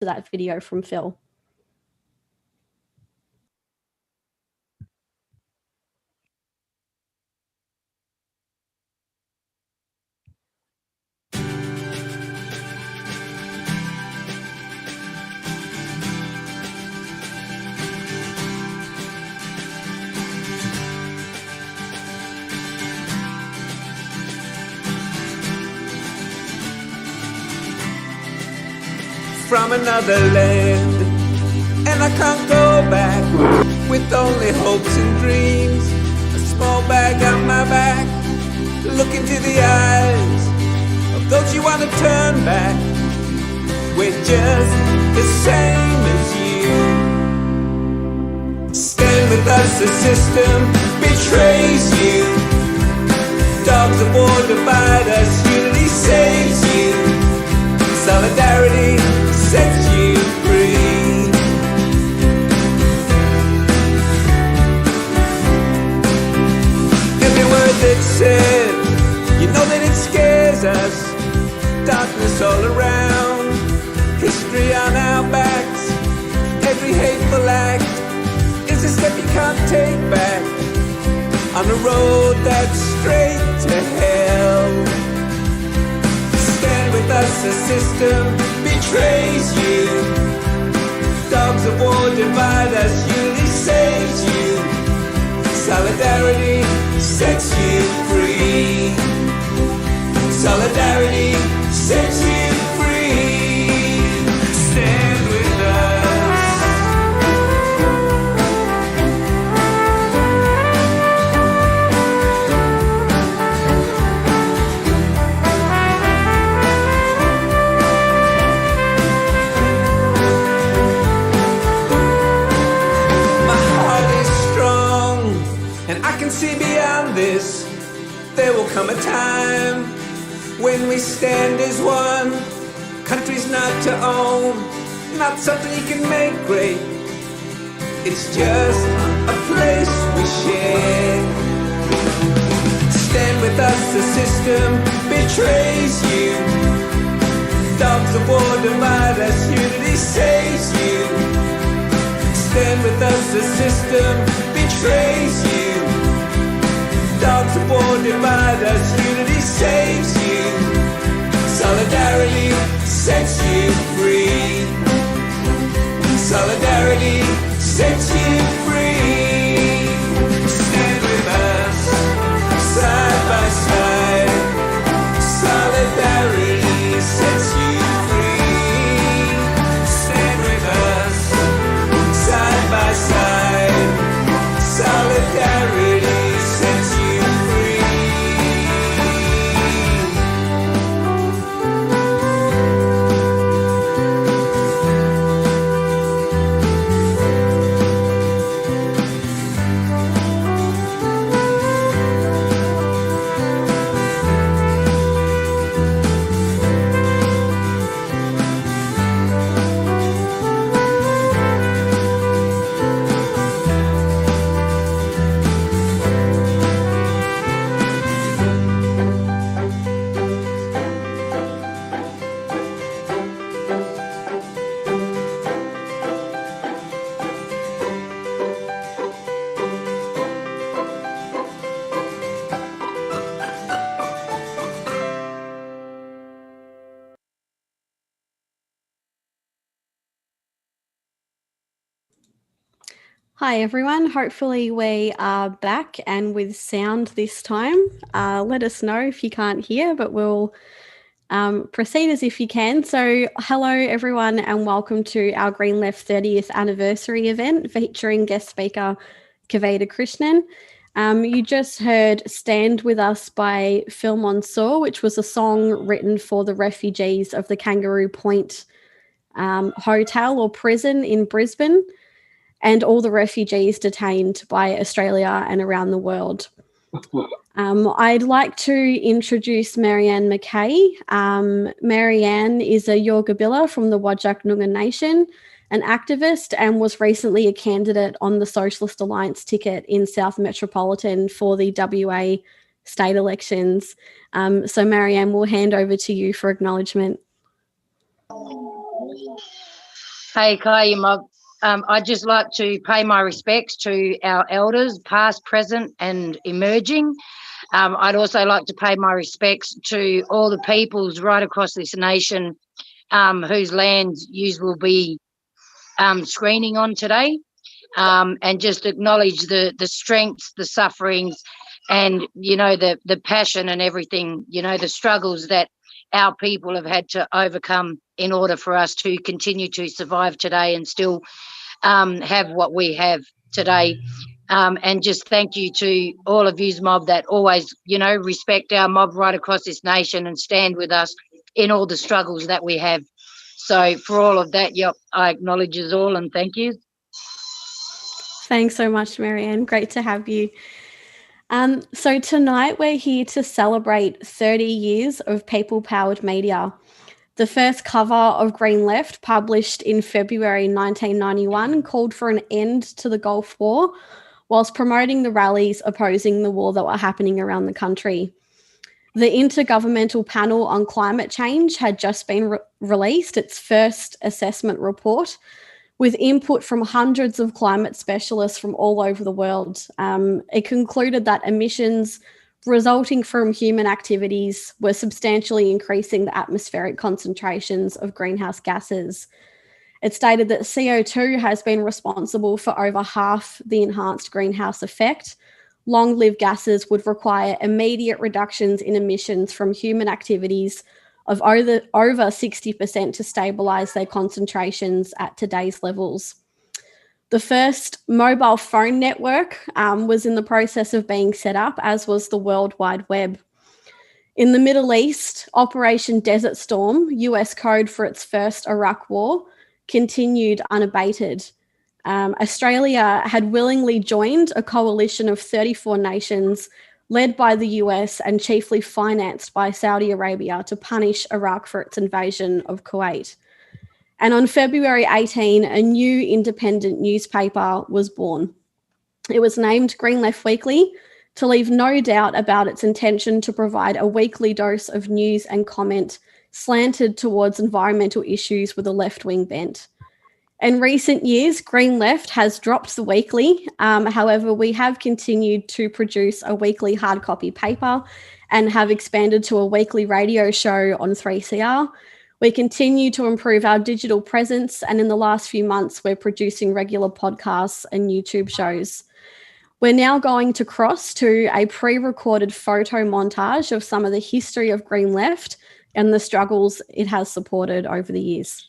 That video from Phil. From another land, and I can't go back with only hopes and dreams. A small bag on my back, look into the eyes of those you want to turn back. We're just the same as you. Stand with us, the system betrays you. Dogs of war divide us, unity saves you. Solidarity sets you free. Every word that's said, you know that it scares us. Darkness all around, history on our backs. Every hateful act is a step you can't take back on a road that's straight to hell. Stand with us, the system betrays you. Dogs of war divide us, unity saves you. Solidarity sets you free. Solidarity sets you free. Stand with us. There will come a time when we stand as one. Country's not to own, not something you can make great. It's just a place we share. Stand with us, the system betrays you. Dogs of war divide us, unity saves you. Stand with us, the system betrays you. Dogs of war divide us, unity saves you. Solidarity sets you free. Solidarity sets you free. Stand with us, side by side. Solidarity sets you free. Stand with us, side by side. Solidarity sets you free. Hi everyone, hopefully we are back and with sound this time. Let us know if you can't hear, but we'll proceed as if you can. So hello everyone and welcome to our Green Left 30th anniversary event featuring guest speaker Kavita Krishnan. You just heard Stand With Us by Phil Mansour, which was a song written for the refugees of the Kangaroo Point hotel or prison in Brisbane, and all the refugees detained by Australia and around the world. I'd like to introduce Marianne McKay. Marianne is a Yorgabilla from the Whadjuk Noongar Nation, an activist, and was recently a candidate on the Socialist Alliance ticket in South Metropolitan for the WA state elections. So Marianne, we'll hand over to you for acknowledgement. Hey, Kai Mob. I'd just like to pay my respects to our elders, past, present and emerging. I'd also like to pay my respects to all the peoples right across this nation whose lands you will be screening on today, and just acknowledge the strengths, the sufferings and, you know, the passion and everything, you know, the struggles that our people have had to overcome in order for us to continue to survive today and still have what we have today. And just thank you to all of you mob that always, you know, respect our mob right across this nation and stand with us in all the struggles that we have. So for all of that, yep, I acknowledge us all and thank you. Thanks so much, Marianne. Great to have you. So tonight we're here to celebrate 30 years of people-powered media. The first cover of Green Left, published in February 1991, called for an end to the Gulf War, whilst promoting the rallies opposing the war that were happening around the country. The Intergovernmental Panel on Climate Change had just been released its first assessment report, with input from hundreds of climate specialists from all over the world. It concluded that emissions resulting from human activities were substantially increasing the atmospheric concentrations of greenhouse gases. It stated that CO2 has been responsible for over half the enhanced greenhouse effect. Long-lived gases would require immediate reductions in emissions from human activities of over 60% to stabilise their concentrations at today's levels. The first mobile phone network was in the process of being set up, as was the World Wide Web. In the Middle East, Operation Desert Storm, US code for its first Iraq war, continued unabated. Australia had willingly joined a coalition of 34 nations led by the US and chiefly financed by Saudi Arabia to punish Iraq for its invasion of Kuwait. And on February 18, a new independent newspaper was born. It was named Green Left Weekly to leave no doubt about its intention to provide a weekly dose of news and comment slanted towards environmental issues with a left-wing bent. In recent years, Green Left has dropped the weekly. However, we have continued to produce a weekly hard copy paper and have expanded to a weekly radio show on 3CR. We continue to improve our digital presence, and in the last few months, we're producing regular podcasts and YouTube shows. We're now going to cross to a pre-recorded photo montage of some of the history of Green Left and the struggles it has supported over the years.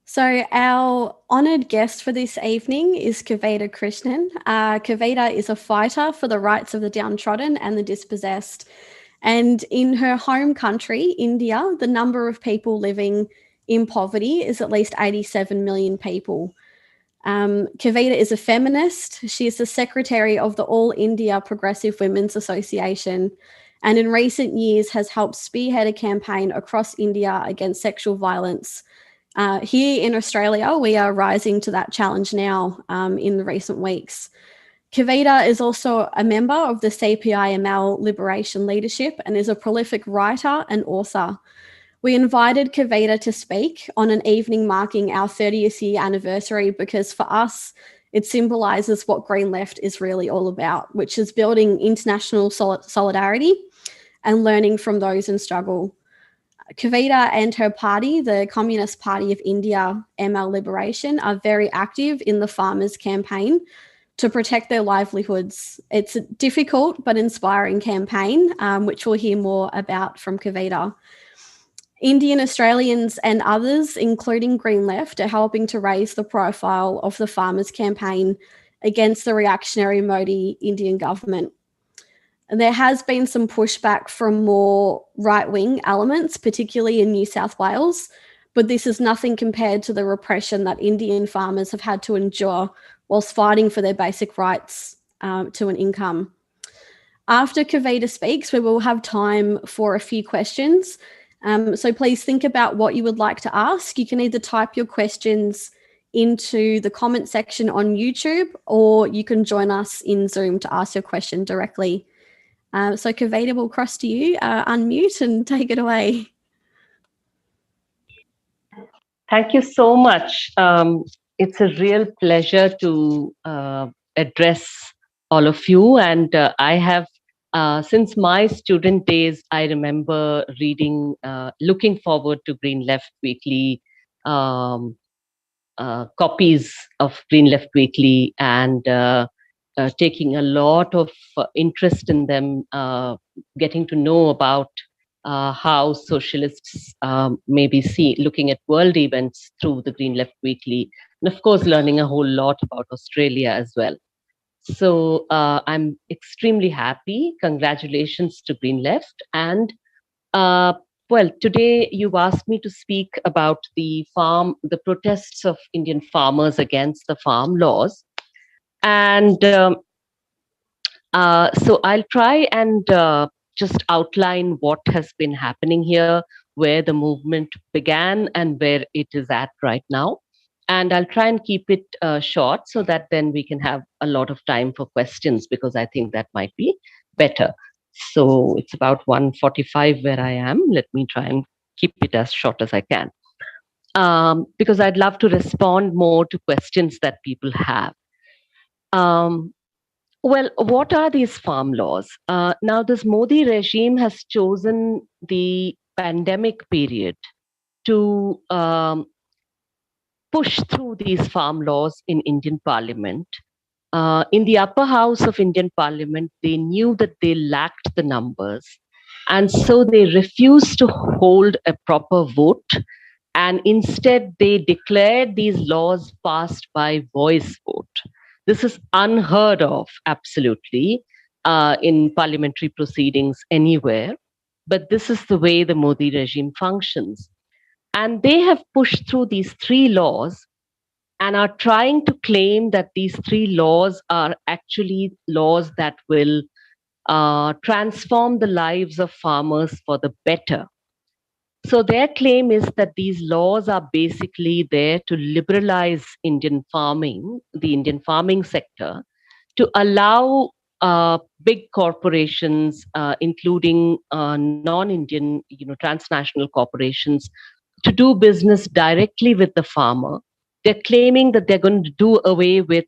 So our honoured guest for this evening is Kavita Krishnan. Kavita is a fighter for the rights of the downtrodden and the dispossessed. And in her home country, India, the number of people living in poverty is at least 87 million people. Kavita is a feminist. She is the secretary of the All India Progressive Women's Association, and in recent years has helped spearhead a campaign across India against sexual violence. Here in Australia, we are rising to that challenge now in the recent weeks. Kavita is also a member of the CPI-ML Liberation Leadership and is a prolific writer and author. We invited Kavita to speak on an evening marking our 30th year anniversary because for us, it symbolises what Green Left is really all about, which is building international solidarity and learning from those in struggle. Kavita and her party, the Communist Party of India, ML Liberation, are very active in the farmers' campaign to protect their livelihoods. It's a difficult but inspiring campaign, which we'll hear more about from Kavita. Indian Australians and others, including Green Left, are helping to raise the profile of the farmers' campaign against the reactionary Modi Indian government. And there has been some pushback from more right-wing elements, particularly in New South Wales, but this is nothing compared to the repression that Indian farmers have had to endure whilst fighting for their basic rights to an income. After Kavita speaks, we will have time for a few questions. So please think about what you would like to ask. You can either type your questions into the comment section on YouTube, or you can join us in Zoom to ask your question directly. So Kavita, will cross to you, unmute and take it away. Thank you so much. It's a real pleasure to address all of you. And I have, since my student days, I remember reading, looking forward to Green Left Weekly, copies of Green Left Weekly, and taking a lot of interest in them, getting to know about how socialists maybe looking at world events through the Green Left Weekly, and of course learning a whole lot about Australia as well. So I'm extremely happy. Congratulations to Green Left. And well, today you've asked me to speak about the protests of Indian farmers against the farm laws. And so I'll try and just outline what has been happening here, where the movement began and where it is at right now. And I'll try and keep it short so that then we can have a lot of time for questions, because I think that might be better. So it's about 1:45 where I am. Let me try and keep it as short as I can, because I'd love to respond more to questions that people have. Well, what are these farm laws? Now, this Modi regime has chosen the pandemic period to push through these farm laws in Indian Parliament. In the upper house of Indian Parliament, they knew that they lacked the numbers, and so they refused to hold a proper vote, and instead they declared these laws passed by voice vote. This is unheard of, absolutely, in parliamentary proceedings anywhere, but this is the way the Modi regime functions. And they have pushed through these 3 laws and are trying to claim that these 3 laws are actually laws that will transform the lives of farmers for the better. So their claim is that these laws are basically there to liberalize Indian farming, the Indian farming sector, to allow big corporations, including non-Indian, transnational corporations, to do business directly with the farmer. They're claiming that they're going to do away with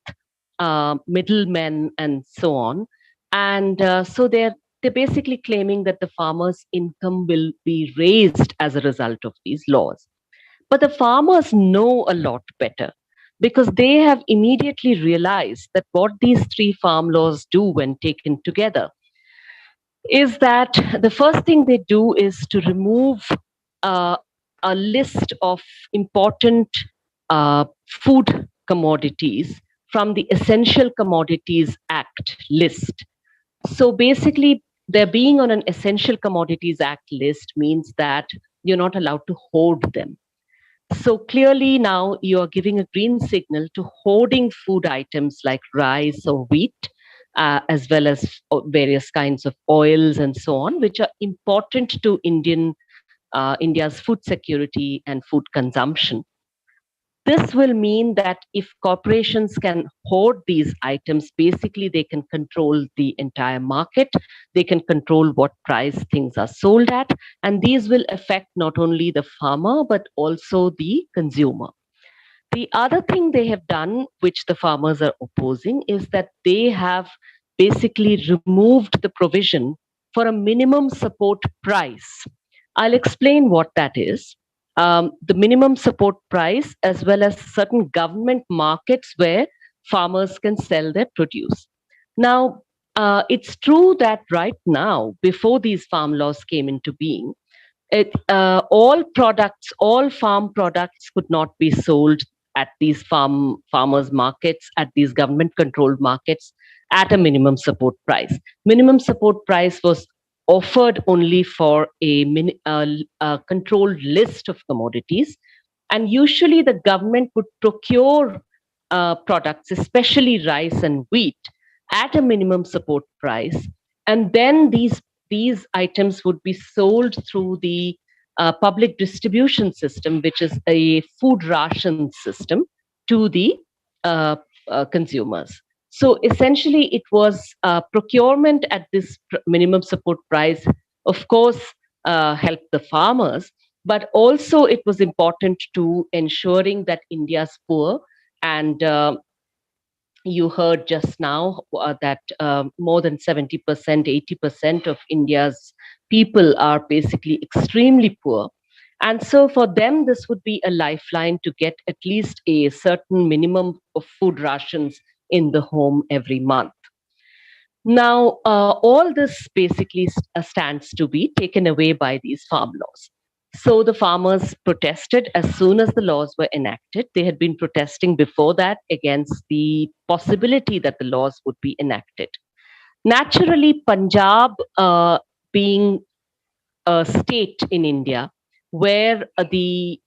middlemen and so on. And so they're basically claiming that the farmer's income will be raised as a result of these laws. But the farmers know a lot better, because they have immediately realized that what these 3 farm laws do when taken together is that the first thing they do is to remove a list of important food commodities from the Essential Commodities Act list. So basically, there being on an Essential Commodities Act list means that you're not allowed to hoard them. So clearly now you're giving a green signal to hoarding food items like rice or wheat, as well as various kinds of oils and so on, which are important to India's food security and food consumption. This will mean that if corporations can hoard these items, basically they can control the entire market, they can control what price things are sold at, and these will affect not only the farmer, but also the consumer. The other thing they have done, which the farmers are opposing, is that they have basically removed the provision for a minimum support price. I'll explain what that is. The minimum support price, as well as certain government markets where farmers can sell their produce. Now, it's true that right now, before these farm laws came into being, all farm products could not be sold at these farmers markets, at these government controlled markets, at a minimum support price. Minimum support price was offered only for a controlled list of commodities, and usually the government would procure products, especially rice and wheat, at a minimum support price, and then these items would be sold through the public distribution system, which is a food ration system, to the uh, consumers. So essentially, it was procurement at this minimum support price, of course, helped the farmers, but also it was important to ensuring that India's poor, and you heard just now that more than 70%, 80% of India's people are basically extremely poor. And so for them, this would be a lifeline to get at least a certain minimum of food rations in the home every month. Now, all this basically stands to be taken away by these farm laws. So the farmers protested as soon as the laws were enacted. They had been protesting before that against the possibility that the laws would be enacted. Naturally, Punjab, being a state in India where the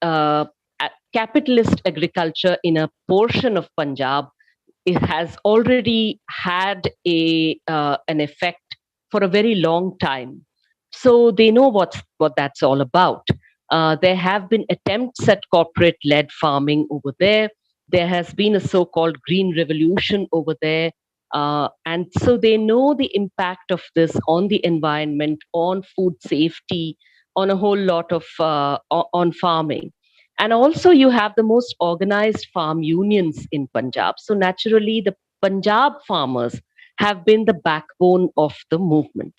capitalist agriculture in a portion of Punjab, it has already had an effect for a very long time. So they know what that's all about. There have been attempts at corporate-led farming over there. There has been a so-called green revolution over there. And so they know the impact of this on the environment, on food safety, on a whole lot of on farming. And also, you have the most organized farm unions in Punjab. So, naturally, the Punjab farmers have been the backbone of the movement.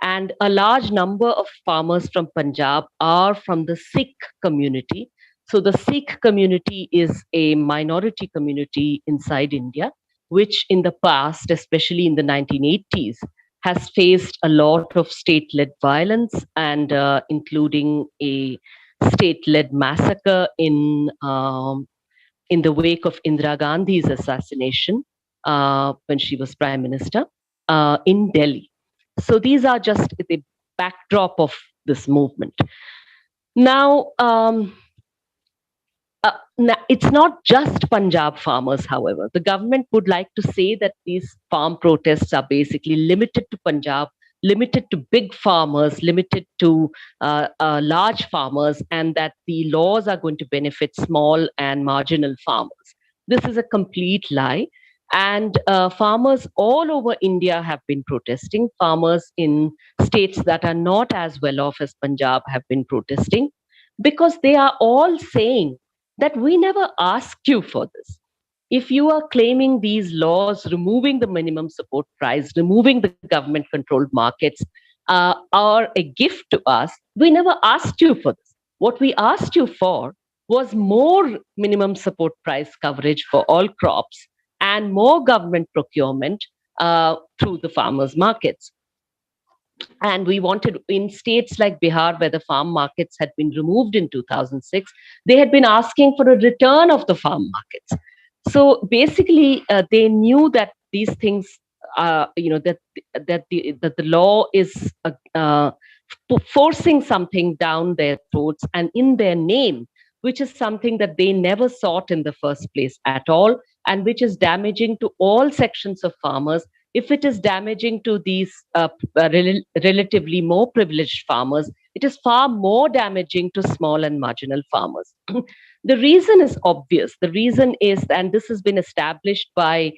And a large number of farmers from Punjab are from the Sikh community. So, the Sikh community is a minority community inside India, which in the past, especially in the 1980s, has faced a lot of state led violence, and including a state-led massacre in the wake of Indira Gandhi's assassination when she was prime minister in Delhi. So these are just the backdrop of this movement. Now, it's not just Punjab farmers, however. The government would like to say that these farm protests are basically limited to Punjab, limited to big farmers, limited to large farmers, and that the laws are going to benefit small and marginal farmers. This is a complete lie. And farmers all over India have been protesting. Farmers in states that are not as well off as Punjab have been protesting, because they are all saying that we never asked you for this. If you are claiming these laws, removing the minimum support price, removing the government controlled markets, are a gift to us, we never asked you for this. What we asked you for was more minimum support price coverage for all crops and more government procurement through the farmers' markets. And we wanted, in states like Bihar, where the farm markets had been removed in 2006, they had been asking for a return of the farm markets. So basically, they knew that these things, that the law is forcing something down their throats and in their name, which is something that they never sought in the first place at all, and which is damaging to all sections of farmers. If it is damaging to these relatively more privileged farmers, it is far more damaging to small and marginal farmers. The reason is obvious. The reason is, and this has been established by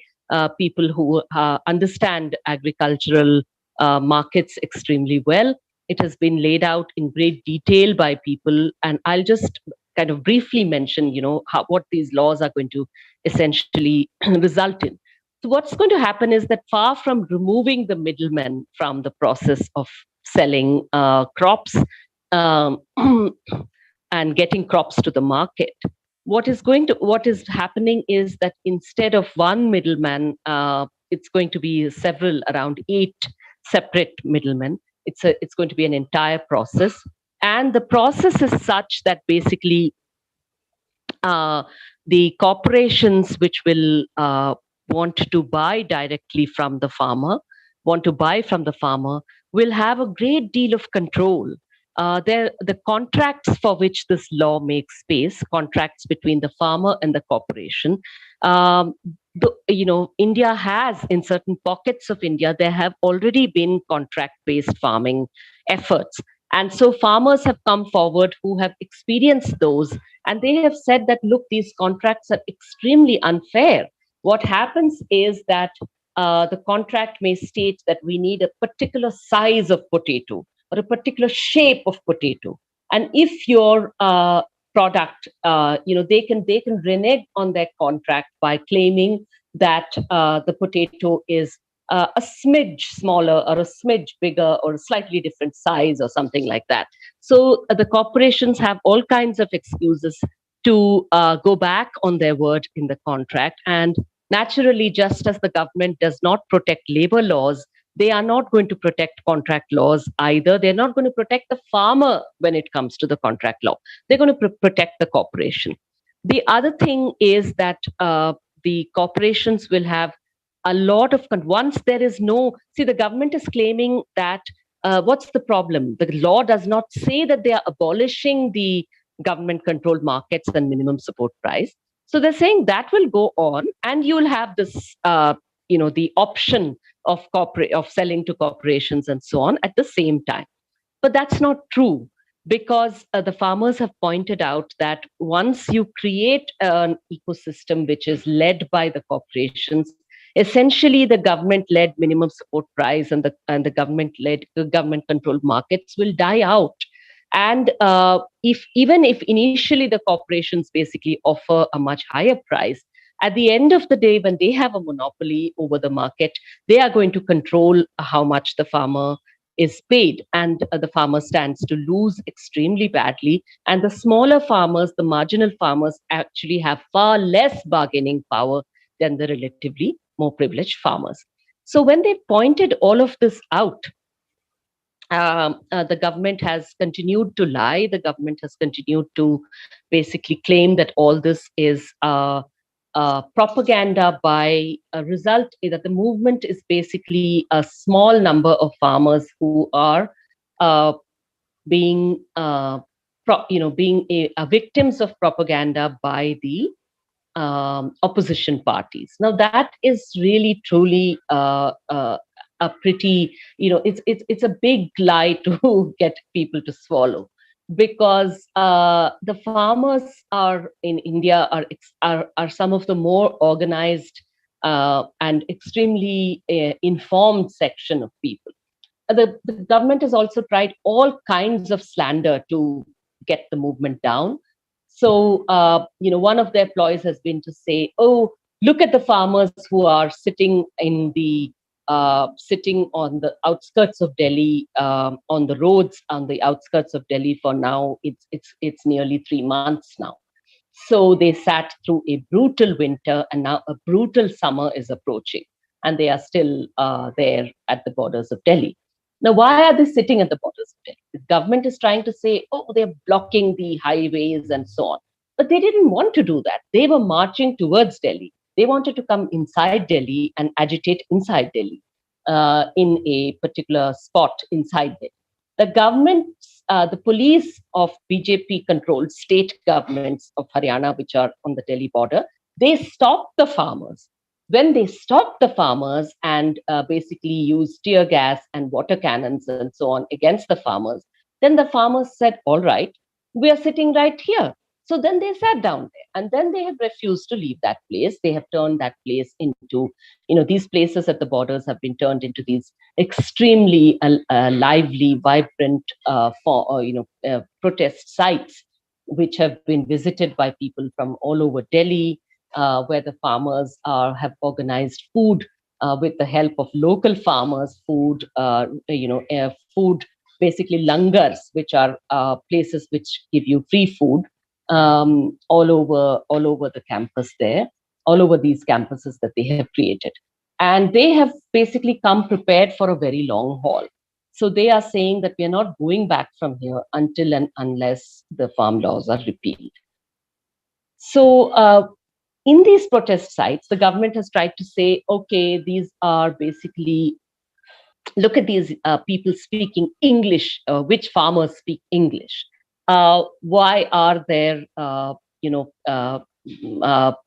people who understand agricultural markets extremely well. It has been laid out in great detail by people, and I'll just kind of briefly mention, what these laws are going to essentially result in. So what's going to happen is that, far from removing the middlemen from the process of selling crops, um, and getting crops to the market. What is happening is that instead of one middleman, it's going to be several, around 8 separate middlemen. It's going to be an entire process, and the process is such that basically the corporations which will want to buy directly from the farmer, will have a great deal of control. The contracts for which this law makes space, contracts between the farmer and the corporation. India has, in certain pockets of India, there have already been contract-based farming efforts. And so farmers have come forward who have experienced those, and they have said that, look, these contracts are extremely unfair. What happens is that the contract may state that we need a particular size of potato or a particular shape of potato. And if your product, they can renege on their contract by claiming that the potato is a smidge smaller or a smidge bigger or a slightly different size or something like that. So the corporations have all kinds of excuses to go back on their word in the contract. And naturally, just as the government does not protect labor laws, they are not going to protect contract laws either. They're not going to protect the farmer when it comes to the contract law. They're going to protect the corporation. The other thing is that the corporations will have a lot of once there is no, see, the government is claiming that what's the problem? The law does not say that they are abolishing the government controlled markets and minimum support price. So they're saying that will go on, and you'll have this the option of selling to corporations and so on at the same time. But that's not true, because the farmers have pointed out that once you create an ecosystem which is led by the corporations, essentially the government-led minimum support price and the government-led government-controlled markets will die out. And even if initially the corporations basically offer a much higher price, at the end of the day, when they have a monopoly over the market, they are going to control how much the farmer is paid, and the farmer stands to lose extremely badly. And the smaller farmers, the marginal farmers, actually have far less bargaining power than the relatively more privileged farmers. So when they pointed all of this out, the government has continued to lie. The government has continued to basically claim that all this is propaganda by a result that the movement is basically a small number of farmers who are being victims of propaganda by the opposition parties. Now that is really truly a pretty, it's a big lie to get people to swallow, because the farmers are in India are some of the more organized and extremely informed section of people. The government has also tried all kinds of slander to get the movement down. So, one of their ploys has been to say, "Oh, look at the farmers who are sitting sitting on the outskirts of Delhi, on the roads on the outskirts of Delhi for now. It's nearly 3 months now. So they sat through a brutal winter, and now a brutal summer is approaching, and they are still there at the borders of Delhi." Now, why are they sitting at the borders of Delhi? The government is trying to say, "Oh, they're blocking the highways and so on." But they didn't want to do that. They were marching towards Delhi. They wanted to come inside Delhi and agitate inside Delhi in a particular spot inside Delhi. The government, the police of BJP-controlled state governments of Haryana, which are on the Delhi border, they stopped the farmers. When they stopped the farmers and basically used tear gas and water cannons and so on against the farmers, then the farmers said, "All right, we are sitting right here." So then they sat down there, and then they have refused to leave that place. They have turned that place into, these places at the borders have been turned into these extremely lively, vibrant protest sites, which have been visited by people from all over Delhi, where the farmers have organized food with the help of local farmers, food basically langars, which are places which give you free food all over the campus there, all over these campuses that they have created. And they have basically come prepared for a very long haul. So they are saying that we are not going back from here until and unless the farm laws are repealed. So in these protest sites, the government has tried to say, okay, these are basically, look at these people speaking English, which farmers speak English. Why are there,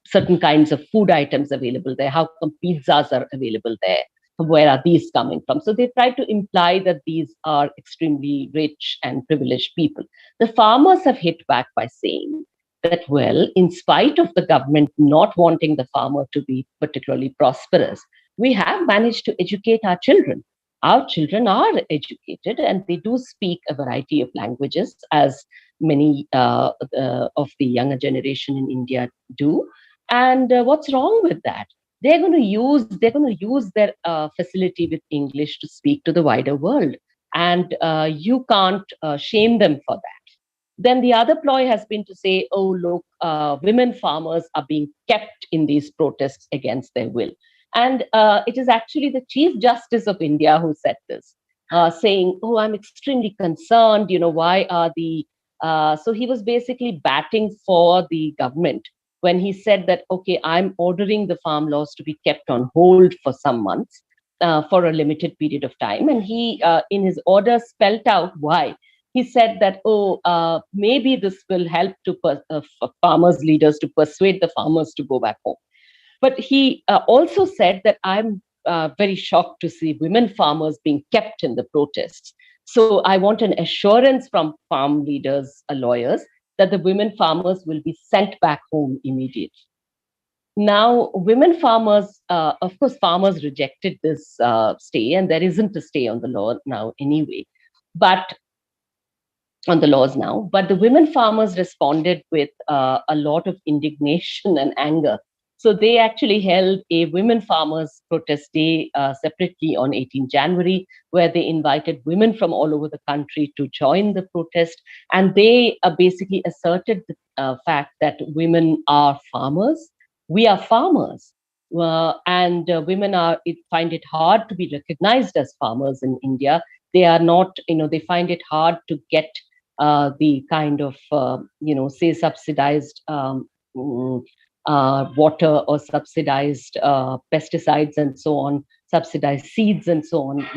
certain kinds of food items available there? How come pizzas are available there? Where are these coming from? So they try to imply that these are extremely rich and privileged people. The farmers have hit back by saying that, well, in spite of the government not wanting the farmer to be particularly prosperous, we have managed to educate our children. Our children are educated and they do speak a variety of languages, as many of the younger generation in India do. And what's wrong with that? They're going to use their facility with English to speak to the wider world, and you can't shame them for that. Then the other ploy has been to say, oh, look, women farmers are being kept in these protests against their will. And it is actually the Chief Justice of India who said this, saying, oh, I'm extremely concerned. Why are the. So he was basically batting for the government when he said that, okay, I'm ordering the farm laws to be kept on hold for some months for a limited period of time. And he, in his order, spelt out why. He said that, maybe this will help to farmers' leaders to persuade the farmers to go back home. But he also said that I'm very shocked to see women farmers being kept in the protests. So I want an assurance from farm leaders, lawyers, that the women farmers will be sent back home immediately. Now, women farmers, of course, farmers rejected this stay, and there isn't a stay on the law now anyway. But on the laws now, but the women farmers responded with a lot of indignation and anger. So they actually held a women farmers protest day separately on 18 January, where they invited women from all over the country to join the protest. And they basically asserted the fact that women are farmers. We are farmers. And women find it hard to be recognized as farmers in India. They are not, they find it hard to get the kind of, say, subsidized water or subsidized pesticides and so on, subsidized seeds and so on,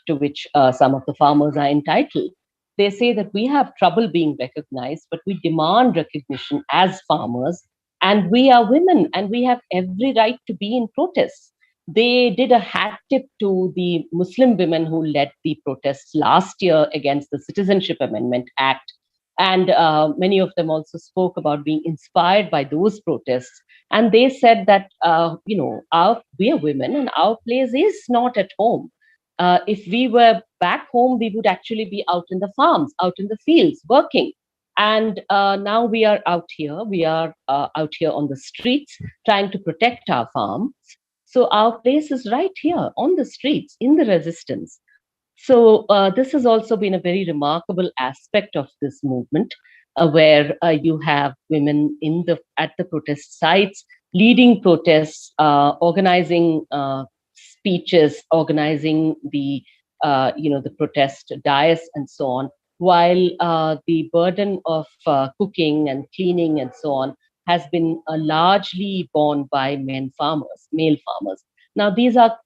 to which some of the farmers are entitled. They say that we have trouble being recognized, but we demand recognition as farmers, and we are women, and we have every right to be in protests. They did a hat tip to the Muslim women who led the protests last year against the Citizenship Amendment Act. And many of them also spoke about being inspired by those protests. And they said that, we are women and our place is not at home. If we were back home, we would actually be out in the farms, out in the fields, working. And now we are out here. We are out here on the streets trying to protect our farms. So our place is right here on the streets, in the resistance. So this has also been a very remarkable aspect of this movement, where you have women at the protest sites, leading protests, organizing speeches, organizing the protest dais and so on, while the burden of cooking and cleaning and so on has been largely borne by male farmers. Now, these are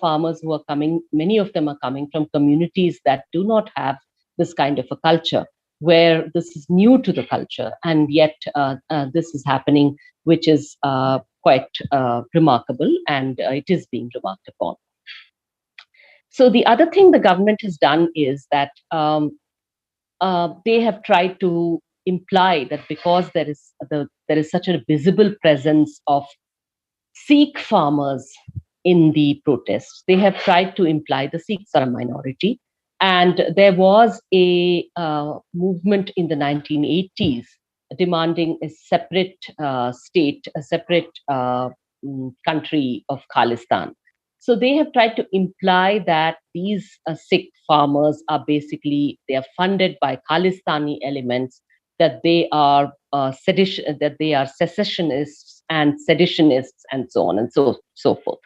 farmers who are coming. Many of them are coming from communities that do not have this kind of a culture, where this is new to the culture, and yet this is happening, which is quite remarkable, and it is being remarked upon. So the other thing the government has done is that they have tried to imply that because there is such a visible presence of Sikh farmers in the protests, they have tried to imply the Sikhs are a minority. And there was a movement in the 1980s demanding a separate state, a separate country of Khalistan. So they have tried to imply that these Sikh farmers are basically, they are funded by Khalistani elements, that they are that they are secessionists and seditionists, and so on and so forth.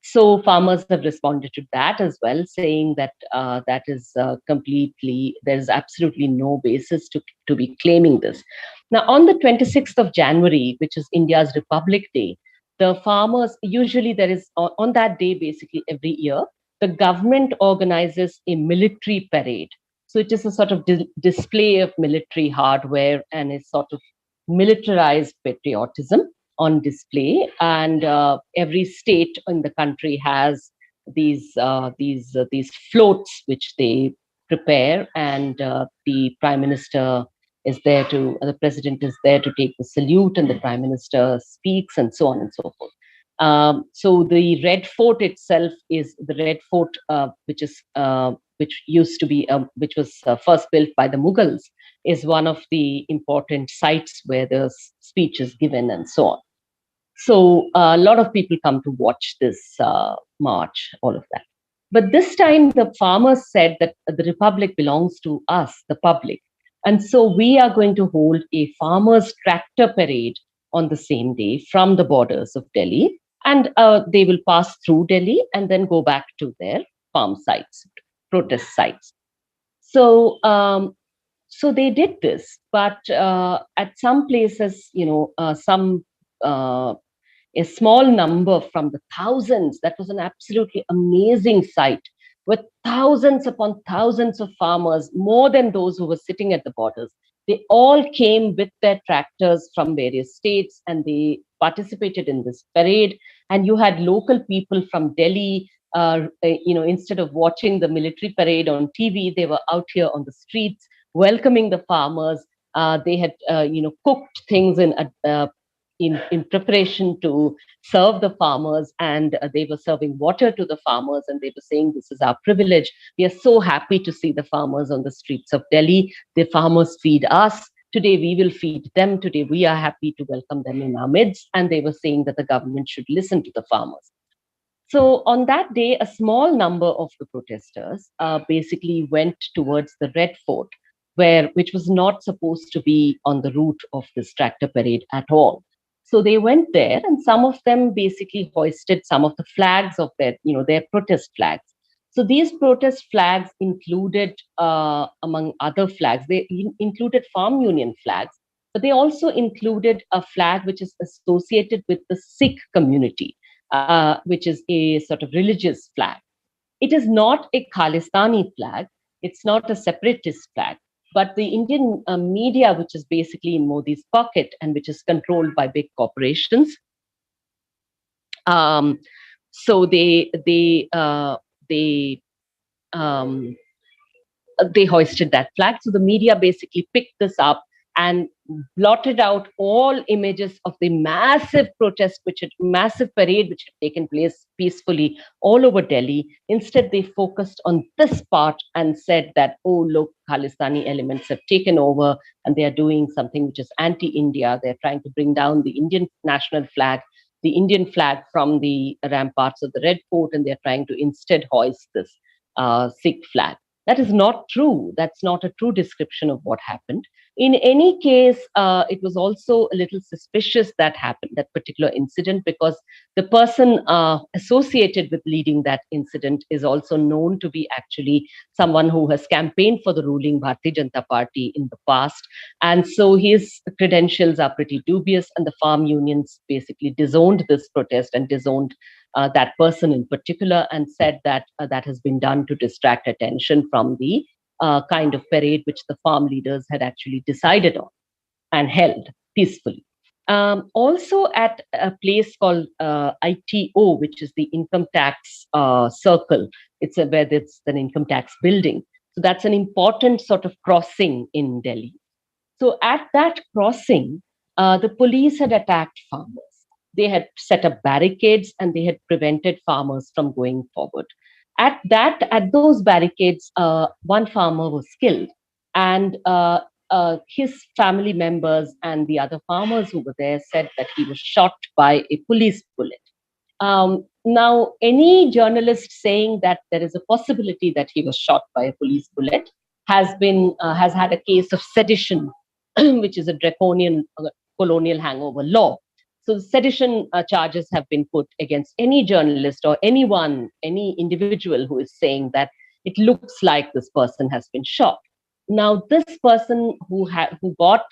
So farmers have responded to that as well, saying that that is completely, there is absolutely no basis to be claiming this. Now, on the 26th of January, which is India's Republic Day, the farmers, usually there is, on that day, basically every year, the government organizes a military parade. So it is a sort of display of military hardware and a sort of militarized patriotism on display. And every state in the country has these floats which they prepare, and the prime minister is there to, the president is there to take the salute, and the prime minister speaks, and so on and so forth. So the Red Fort itself is the Red Fort, which used to be, which was first built by the Mughals, is one of the important sites where the speech is given, and so on. So a lot of people come to watch this march, all of that. But this time, the farmers said that the republic belongs to us, the public. And so we are going to hold a farmers' tractor parade on the same day from the borders of Delhi. And they will pass through Delhi and then go back to their farm sites, protest sites. So, so they did this, but at some places, a small number from the thousands, that was an absolutely amazing sight, with thousands upon thousands of farmers, more than those who were sitting at the borders. They all came with their tractors from various states, and they participated in this parade. And you had local people from Delhi, instead of watching the military parade on TV, they were out here on the streets welcoming the farmers. They had, cooked things in preparation to serve the farmers, and they were serving water to the farmers, and they were saying, this is our privilege. We are so happy to see the farmers on the streets of Delhi. The farmers feed us. Today we will feed them. Today we are happy to welcome them in our midst. And they were saying that the government should listen to the farmers. So on that day, a small number of the protesters basically went towards the Red Fort, which was not supposed to be on the route of this tractor parade at all. So they went there, and some of them basically hoisted some of the flags of their protest flags. So these protest flags included, among other flags, they included farm union flags, but they also included a flag which is associated with the Sikh community, which is a sort of religious flag. It is not a Khalistani flag. It's not a separatist flag. But the Indian media, which is basically in Modi's pocket and which is controlled by big corporations, so they hoisted that flag. So the media basically picked this up and blotted out all images of the massive massive parade which had taken place peacefully all over Delhi. Instead, they focused on this part and said that, oh, look, Khalistani elements have taken over and they are doing something which is anti-India. They're trying to bring down the Indian national flag, the Indian flag from the ramparts of the Red Fort, and they're trying to instead hoist this Sikh flag. That is not true. That's not a true description of what happened. In any case, it was also a little suspicious that happened, that particular incident, because the person associated with leading that incident is also known to be actually someone who has campaigned for the ruling Bharatiya Janata Party in the past. And so his credentials are pretty dubious, and the farm unions basically disowned this protest and disowned that person in particular, and said that that has been done to distract attention from the kind of parade which the farm leaders had actually decided on and held peacefully. Also at a place called ITO, which is the income tax circle, where it's an income tax building. So that's an important sort of crossing in Delhi. So at that crossing, the police had attacked farmers. They had set up barricades and they had prevented farmers from going forward. At those barricades, one farmer was killed, and his family members and the other farmers who were there said that he was shot by a police bullet. Now, any journalist saying that there is a possibility that he was shot by a police bullet has had a case of sedition, which is a draconian colonial hangover law. So sedition charges have been put against any journalist or anyone, any individual who is saying that it looks like this person has been shot. Now, this person who got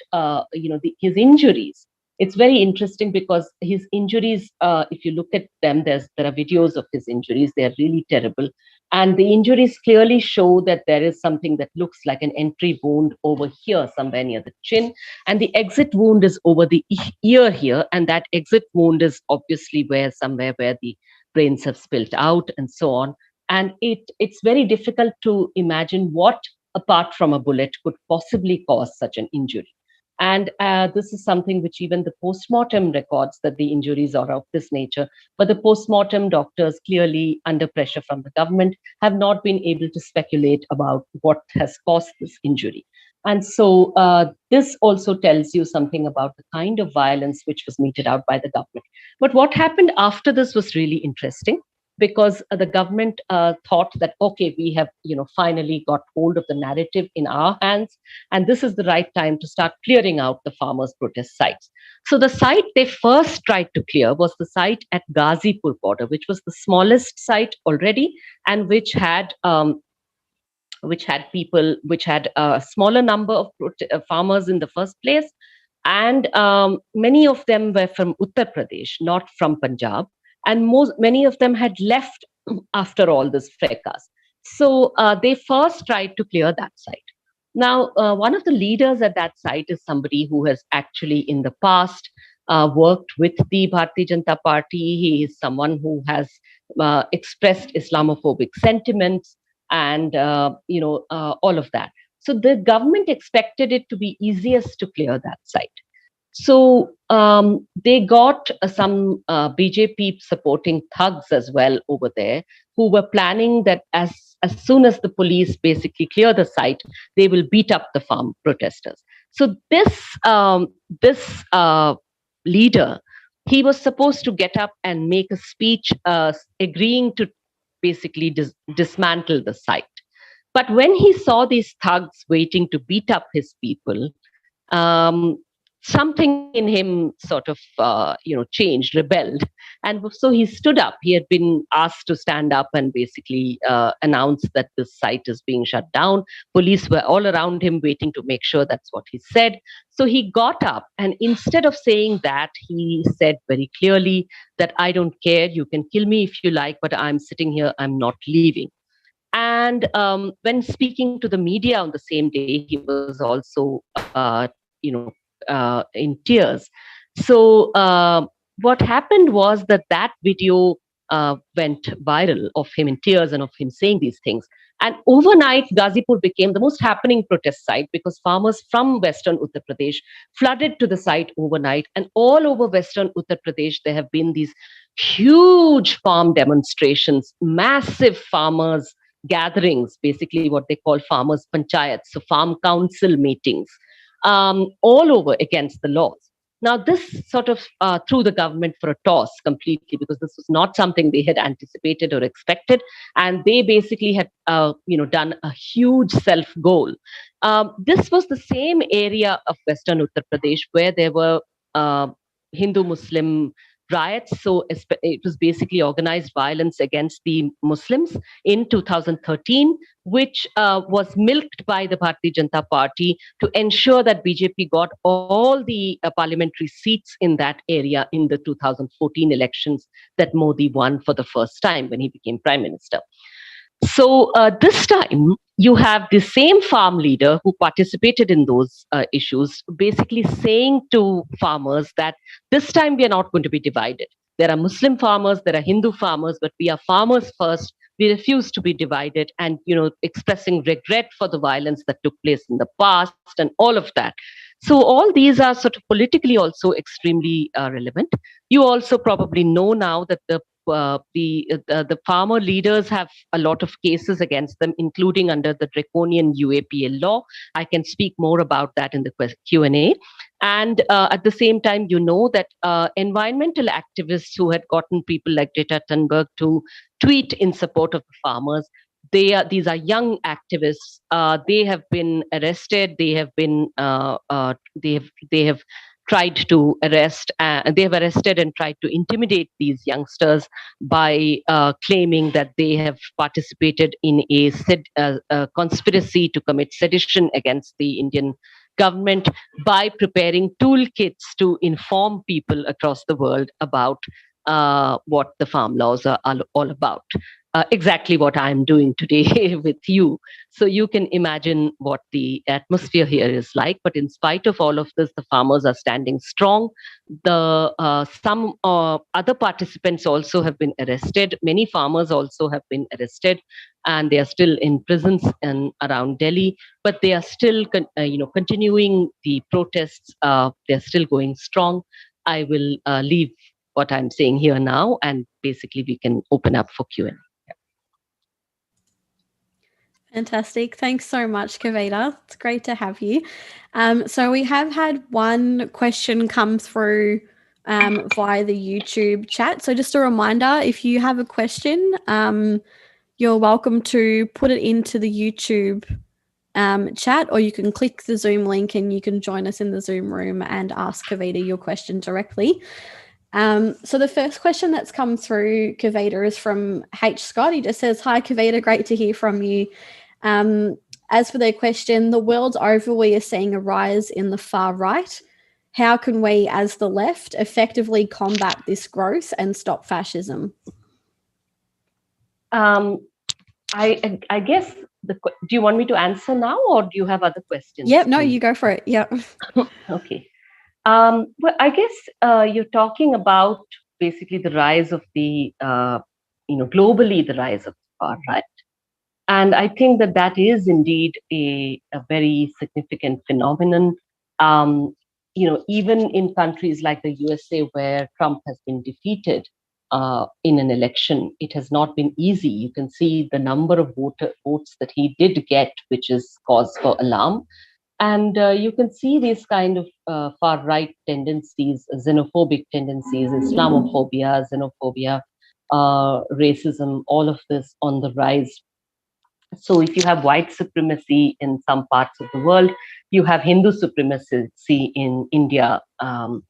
his injuries, it's very interesting because his injuries, if you look at them, there are videos of his injuries. They are really terrible, and the injuries clearly show that there is something that looks like an entry wound over here, somewhere near the chin, and the exit wound is over the ear here, and that exit wound is obviously somewhere where the brains have spilt out, and so on. And it's very difficult to imagine what, apart from a bullet, could possibly cause such an injury. And this is something which even the post-mortem records, that the injuries are of this nature. But the post-mortem doctors, clearly under pressure from the government, have not been able to speculate about what has caused this injury. And so this also tells you something about the kind of violence which was meted out by the government. But what happened after this was really interesting, because the government thought that, okay, we have finally got hold of the narrative in our hands, and this is the right time to start clearing out the farmers' protest sites. So the site they first tried to clear was the site at Ghazipur border, which was the smallest site already, and which had people, which had a smaller number of farmers in the first place, and many of them were from Uttar Pradesh, not from Punjab. And many of them had left after all this fracas. So they first tried to clear that site. Now, one of the leaders at that site is somebody who has actually in the past worked with the Bharatiya Janata Party. He is someone who has expressed Islamophobic sentiments and all of that. So the government expected it to be easiest to clear that site. So they got some BJP supporting thugs as well over there, who were planning that as soon as the police basically clear the site, they will beat up the farm protesters. So this leader, he was supposed to get up and make a speech agreeing to basically dismantle the site. But when he saw these thugs waiting to beat up his people, something in him sort of, changed, rebelled. And so he stood up. He had been asked to stand up and basically announce that the site is being shut down. Police were all around him waiting to make sure that's what he said. So he got up, and instead of saying that, he said very clearly that I don't care, you can kill me if you like, but I'm sitting here, I'm not leaving. And when speaking to the media on the same day, he was also, in tears. So what happened was that video went viral of him in tears and of him saying these things. And overnight, Ghazipur became the most happening protest site because farmers from Western Uttar Pradesh flooded to the site overnight. And all over Western Uttar Pradesh, there have been these huge farm demonstrations, massive farmers gatherings, basically what they call farmers' panchayats, so farm council meetings, all over against the laws. Now, this sort of threw the government for a toss completely, because this was not something they had anticipated or expected, and they basically had, done a huge self-goal. This was the same area of Western Uttar Pradesh where there were Hindu-Muslim riots. So it was basically organized violence against the Muslims in 2013, which was milked by the Bharatiya Janata Party to ensure that BJP got all the parliamentary seats in that area in the 2014 elections that Modi won for the first time when he became Prime Minister. So this time, you have the same farm leader who participated in those issues basically saying to farmers that this time we are not going to be divided. There are Muslim farmers, there are Hindu farmers, but we are farmers first. We refuse to be divided, and expressing regret for the violence that took place in the past and all of that. So all these are sort of politically also extremely relevant. You also probably know now that the farmer leaders have a lot of cases against them, including under the draconian UAPL law. I can speak more about that in the Q&A. And at the same time, that environmental activists who had gotten people like Greta Thunberg to tweet in support of the farmers, these are young activists. They have been arrested. They have tried to arrest. They have arrested and tried to intimidate these youngsters by claiming that they have participated in a conspiracy to commit sedition against the Indian government by preparing toolkits to inform people across the world about what the farm laws are all about. Exactly what I'm doing today with you. So you can imagine what the atmosphere here is like. But in spite of all of this, the farmers are standing strong. Some other participants also have been arrested. Many farmers also have been arrested, and they are still in prisons and around Delhi. But they are still, continuing the protests. They're still going strong. I will leave what I'm saying here now, and basically we can open up for Q&A. Fantastic. Thanks so much, Kavita. It's great to have you. So we have had one question come through via the YouTube chat. So just a reminder, if you have a question, you're welcome to put it into the YouTube chat, or you can click the Zoom link and you can join us in the Zoom room and ask Kavita your question directly. So the first question that's come through, Kavita, is from H. Scott. He just says, "Hi, Kavita, great to hear from you. As for their question, the world over, we are seeing a rise in the far right. How can we, as the left, effectively combat this growth and stop fascism?" I guess, do you want me to answer now, or do you have other questions? Yep, no, you go for it. Yep. Okay. Well, I guess you're talking about basically the rise of the, globally the rise of the far right. And I think that is indeed a very significant phenomenon. Even in countries like the USA, where Trump has been defeated in an election, it has not been easy. You can see the number of votes that he did get, which is cause for alarm. And you can see these kind of far-right tendencies, xenophobic tendencies, Islamophobia, xenophobia, racism, all of this on the rise. So if you have white supremacy in some parts of the world, you have Hindu supremacy in India. And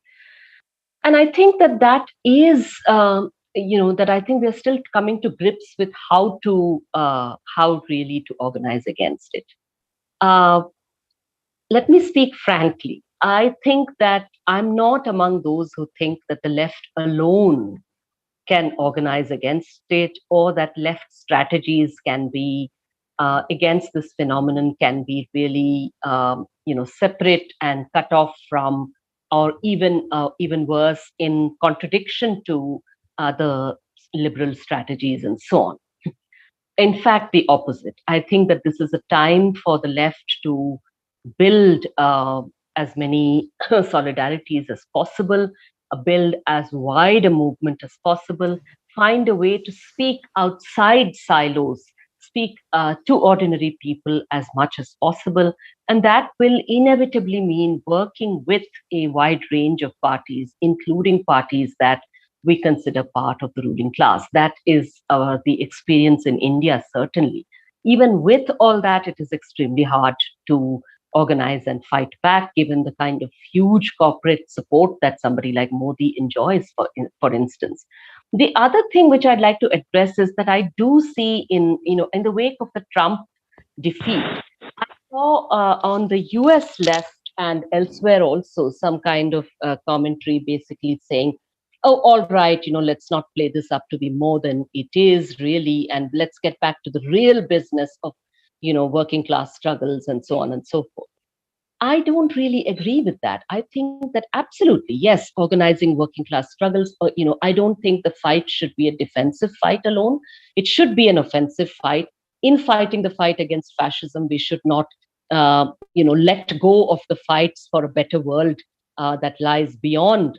I think that is, that I think we're still coming to grips with how really to organize against it. Let me speak frankly. I think that I'm not among those who think that the left alone can organize against it, or that left strategies can be against this phenomenon can be really, separate and cut off from, or even worse, in contradiction to the liberal strategies and so on. In fact, the opposite. I think that this is a time for the left to build as many solidarities as possible, build as wide a movement as possible, find a way to speak outside silos, speak to ordinary people as much as possible. And that will inevitably mean working with a wide range of parties, including parties that we consider part of the ruling class. That is the experience in India, certainly. Even with all that, it is extremely hard to organize and fight back, given the kind of huge corporate support that somebody like Modi enjoys, for instance. The other thing which I'd like to address is that I do see in the wake of the Trump defeat, I saw on the US left and elsewhere also some kind of commentary basically saying, oh, all right, let's not play this up to be more than it is really, and let's get back to the real business of working class struggles and so on and so forth. I don't really agree with that. I think that absolutely, yes, organizing working class struggles, I don't think the fight should be a defensive fight alone. It should be an offensive fight. In fighting the fight against fascism, we should not, let go of the fights for a better world that lies beyond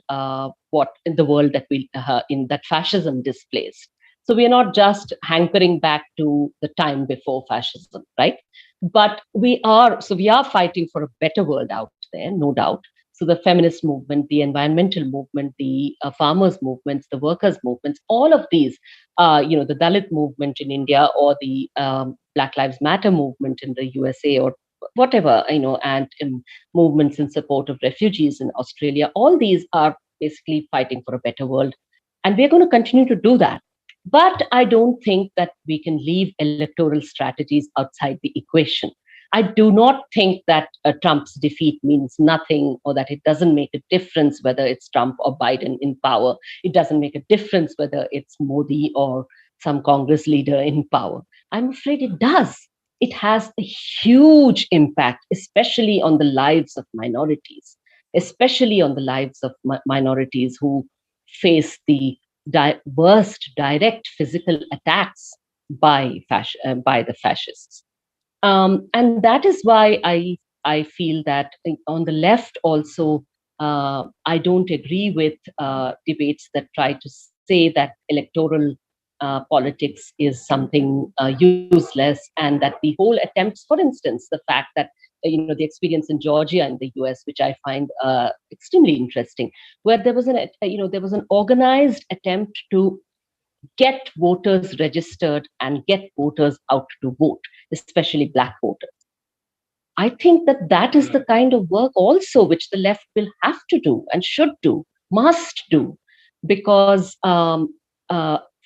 what in the world that that fascism displays. So we are not just hankering back to the time before fascism, right? But we are fighting for a better world out there, no doubt. So the feminist movement, the environmental movement, the farmers' movements, the workers' movements, all of these, the Dalit movement in India, or the Black Lives Matter movement in the USA, or whatever, and movements in support of refugees in Australia, all these are basically fighting for a better world. And we're going to continue to do that. But I don't think that we can leave electoral strategies outside the equation. I do not think that Trump's defeat means nothing, or that it doesn't make a difference whether it's Trump or Biden in power. It doesn't make a difference whether it's Modi or some Congress leader in power. I'm afraid it does. It has a huge impact, especially on the lives of minorities, especially on the lives of minorities who face the worst direct physical attacks by the fascists. And that is why I feel that on the left also, I don't agree with debates that try to say that electoral politics is something useless, and that the whole attempts, for instance, the fact that the experience in Georgia and the US, which I find extremely interesting, where there was an organized attempt to get voters registered and get voters out to vote, especially Black voters. I think that is the kind of work also which the left will have to do and should do, must do, because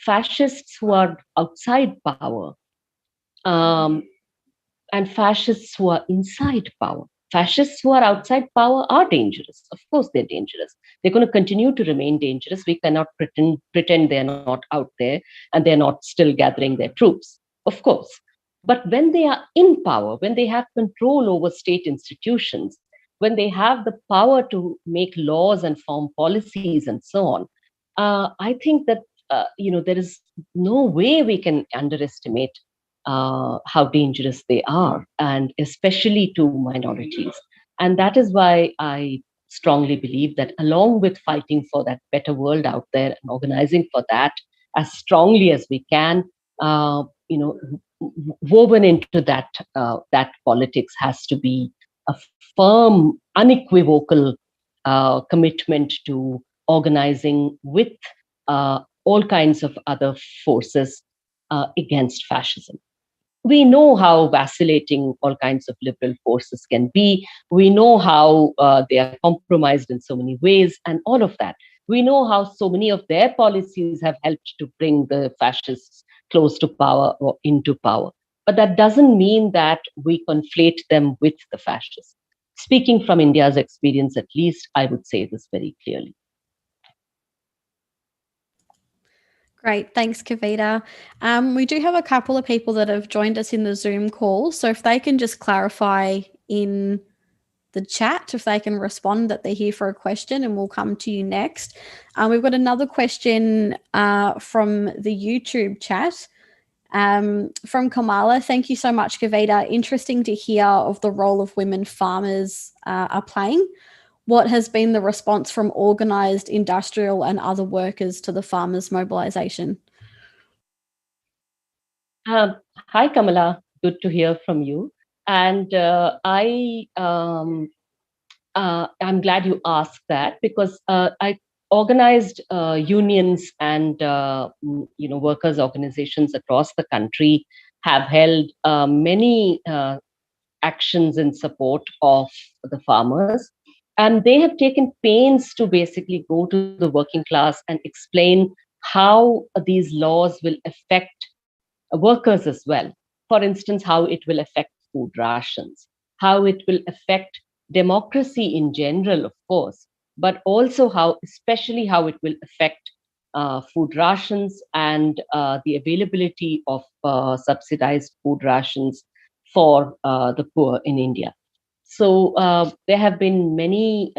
fascists who are outside power and fascists who are inside power. Fascists who are outside power are dangerous. Of course, they're dangerous. They're going to continue to remain dangerous. We cannot pretend they're not out there and they're not still gathering their troops, of course. But when they are in power, when they have control over state institutions, when they have the power to make laws and form policies and so on, I think that there is no way we can underestimate how dangerous they are, and especially to minorities. And that is why I strongly believe that, along with fighting for that better world out there and organizing for that as strongly as we can, woven into that politics has to be a firm, unequivocal commitment to organizing with all kinds of other forces against fascism. We know how vacillating all kinds of liberal forces can be. We know how they are compromised in so many ways, and all of that. We know how so many of their policies have helped to bring the fascists close to power or into power. But that doesn't mean that we conflate them with the fascists. Speaking from India's experience, at least, I would say this very clearly. Great. Thanks, Kavita. We do have a couple of people that have joined us in the Zoom call. So if they can just clarify in the chat, if they can respond that they're here for a question, and we'll come to you next. We've got another question from the YouTube chat from Kamala. Thank you so much, Kavita. Interesting to hear of the role of women farmers are playing. What has been the response from organised industrial and other workers to the farmers' mobilisation? Hi, Kamala. Good to hear from you. And I'm glad you asked that, because I organized unions and workers' organizations across the country have held many actions in support of the farmers. And they have taken pains to basically go to the working class and explain how these laws will affect workers as well. For instance, how it will affect food rations, how it will affect democracy in general, of course, but also especially how it will affect food rations and the availability of subsidized food rations for the poor in India. So there have been many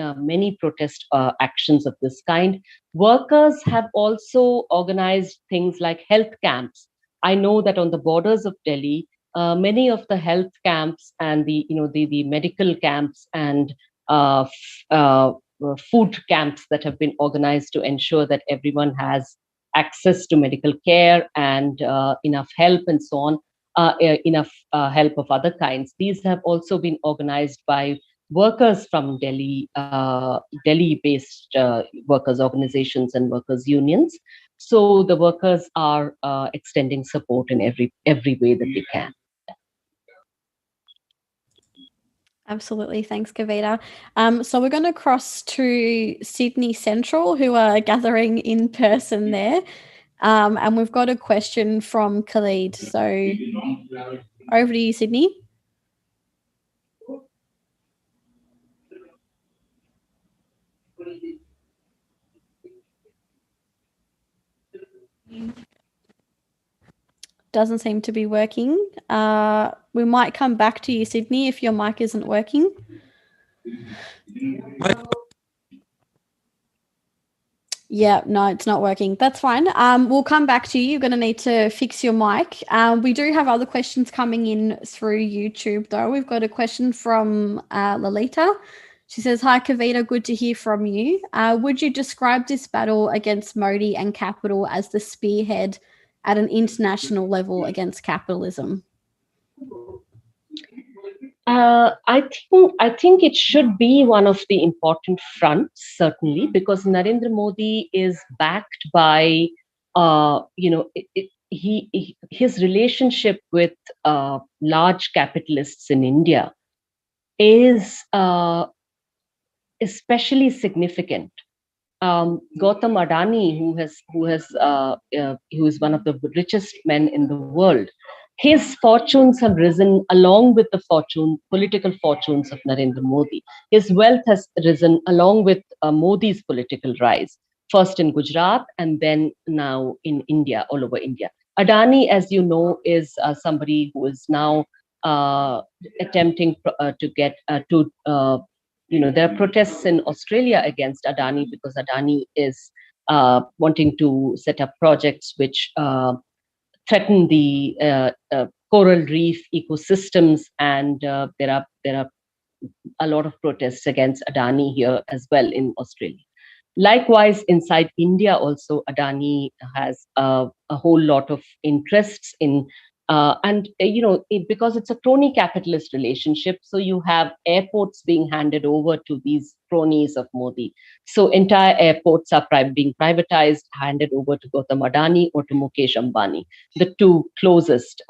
protest actions of this kind. Workers have also organized things like health camps. I know that on the borders of Delhi, many of the health camps and the medical camps and food camps that have been organized to ensure that everyone has access to medical care and enough help and so on. Enough help of other kinds. These have also been organized by workers from Delhi-based workers' organizations and workers' unions. So the workers are extending support in every way that they can. Absolutely. Thanks, Kavita. So we're going to cross to Sydney Central, who are gathering in person there. And we've got a question from Khalid. So over to you, Sydney. Doesn't seem to be working. We might come back to you, Sydney, if your mic isn't working. Yeah, no, it's not working. That's fine. We'll come back to you. You're going to need to fix your mic. We do have other questions coming in through YouTube, though. We've got a question from Lalita. She says, "Hi, Kavita, good to hear from you. Would you describe this battle against Modi and capital as the spearhead at an international level against capitalism?" I think it should be one of the important fronts, certainly, because Narendra Modi is backed by, his relationship with large capitalists in India is especially significant. Gautam Adani, who is one of the richest men in the world, his fortunes have risen along with the political fortunes of Narendra Modi. His wealth has risen along with Modi's political rise, first in Gujarat and then now in India, all over India. Adani, as you know, is somebody who is now attempting to get there are protests in Australia against Adani because Adani is wanting to set up projects which threaten the coral reef ecosystems, and there are a lot of protests against Adani here as well in Australia. Likewise, inside India also, Adani has a whole lot of interests in because it's a crony capitalist relationship, so you have airports being handed over to these cronies of Modi. So entire airports are being privatized, handed over to Gautam Adani or to Mukesh Ambani, the two closest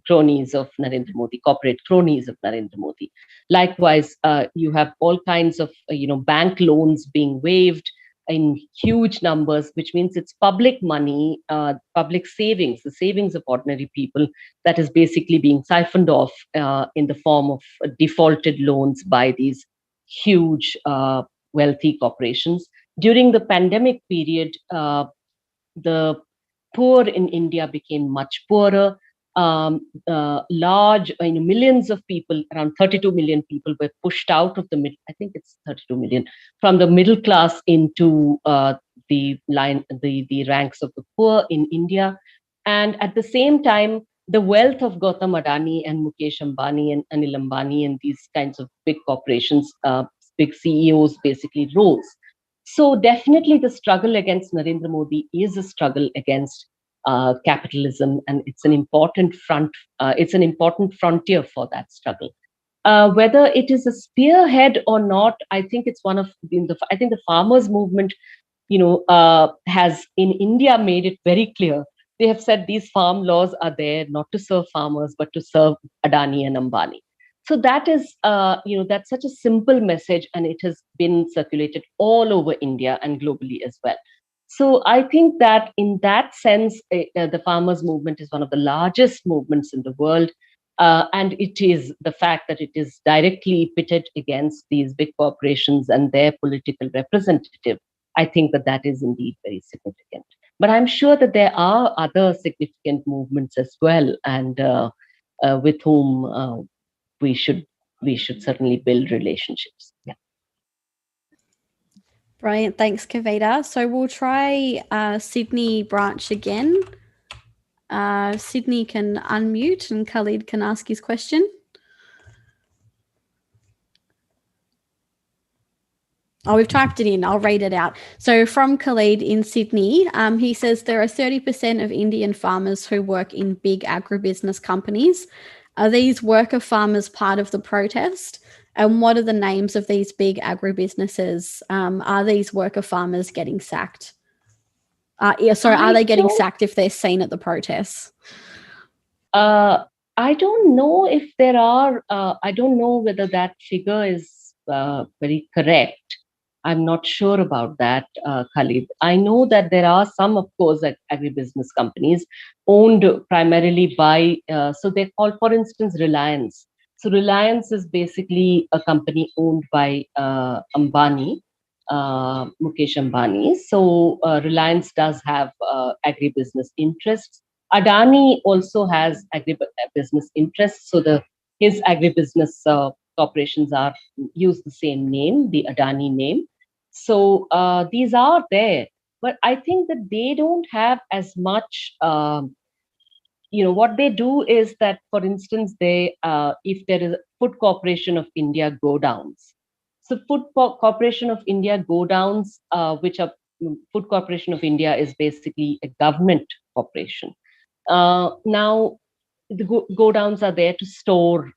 cronies of Narendra Modi, corporate cronies of Narendra Modi. Likewise, you have all kinds of bank loans being waived in huge numbers, which means it's public money, public savings, the savings of ordinary people, that is basically being siphoned off in the form of defaulted loans by these huge wealthy corporations. During the pandemic period, the poor in India became much poorer. Millions of people, around 32 million people, were pushed out of the I think it's 32 million, from the middle class into the ranks of the poor in India. And at the same time, the wealth of Gautam Adani and Mukesh Ambani and Anil Ambani and these kinds of big corporations, big CEOs, basically rose. So definitely the struggle against Narendra Modi is a struggle against capitalism, and it's an important frontier for that struggle. Whether it is a spearhead or not, I think it's one of I think the farmers' movement, has in India made it very clear. They have said these farm laws are there not to serve farmers, but to serve Adani and Ambani. So that is, that's such a simple message, and it has been circulated all over India and globally as well. So I think that in that sense, the farmers' movement is one of the largest movements in the world. And it is the fact that it is directly pitted against these big corporations and their political representative. I think that is indeed very significant. But I'm sure that there are other significant movements as well, and with whom we should certainly build relationships. Yeah. Brilliant. Thanks, Kavita. So we'll try Sydney branch again. Sydney can unmute and Khalid can ask his question. Oh, we've typed it in. I'll read it out. So from Khalid in Sydney, he says there are 30% of Indian farmers who work in big agribusiness companies. Are these worker farmers part of the protest? And what are the names of these big agribusinesses? Are these worker farmers getting sacked? Are they getting sacked if they're seen at the protests? I don't know if there are, I don't know whether that figure is very correct. I'm not sure about that, Khalid. I know that there are some, of course, agribusiness companies owned primarily by, so they're called, for instance, Reliance. So Reliance is basically a company owned by Ambani, Mukesh Ambani. So Reliance does have agribusiness interests. Adani also has agribusiness interests. So his agribusiness corporations use the same name, the Adani name. So these are there, but I think that they don't have as much. What they do is that, for instance, if there is a Food Corporation of India go downs. So Corporation of India go downs, which are Food Corporation of India is basically a government corporation. Now, the go downs are there to store.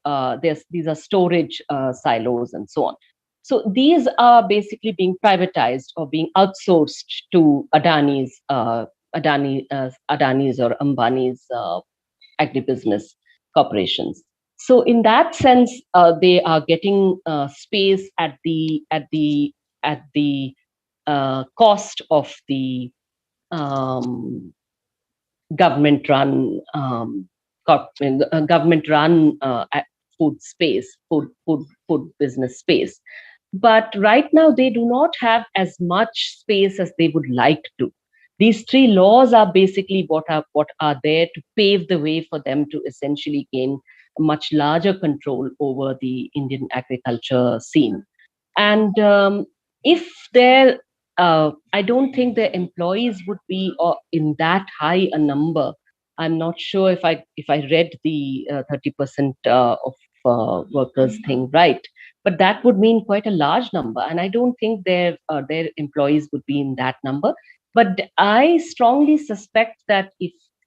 These are storage silos and so on. So these are basically being privatized or being outsourced to Adani's or Ambani's agribusiness corporations. So in that sense, they are getting space at the cost of the government-run food business space. But right now, they do not have as much space as they would like to. These three laws are basically what are there to pave the way for them to essentially gain a much larger control over the Indian agriculture scene. And if they're I don't think their employees would be in that high a number. I'm not sure if I read the 30% of workers thing right, but that would mean quite a large number, and I don't think their employees would be in that number. But I strongly suspect that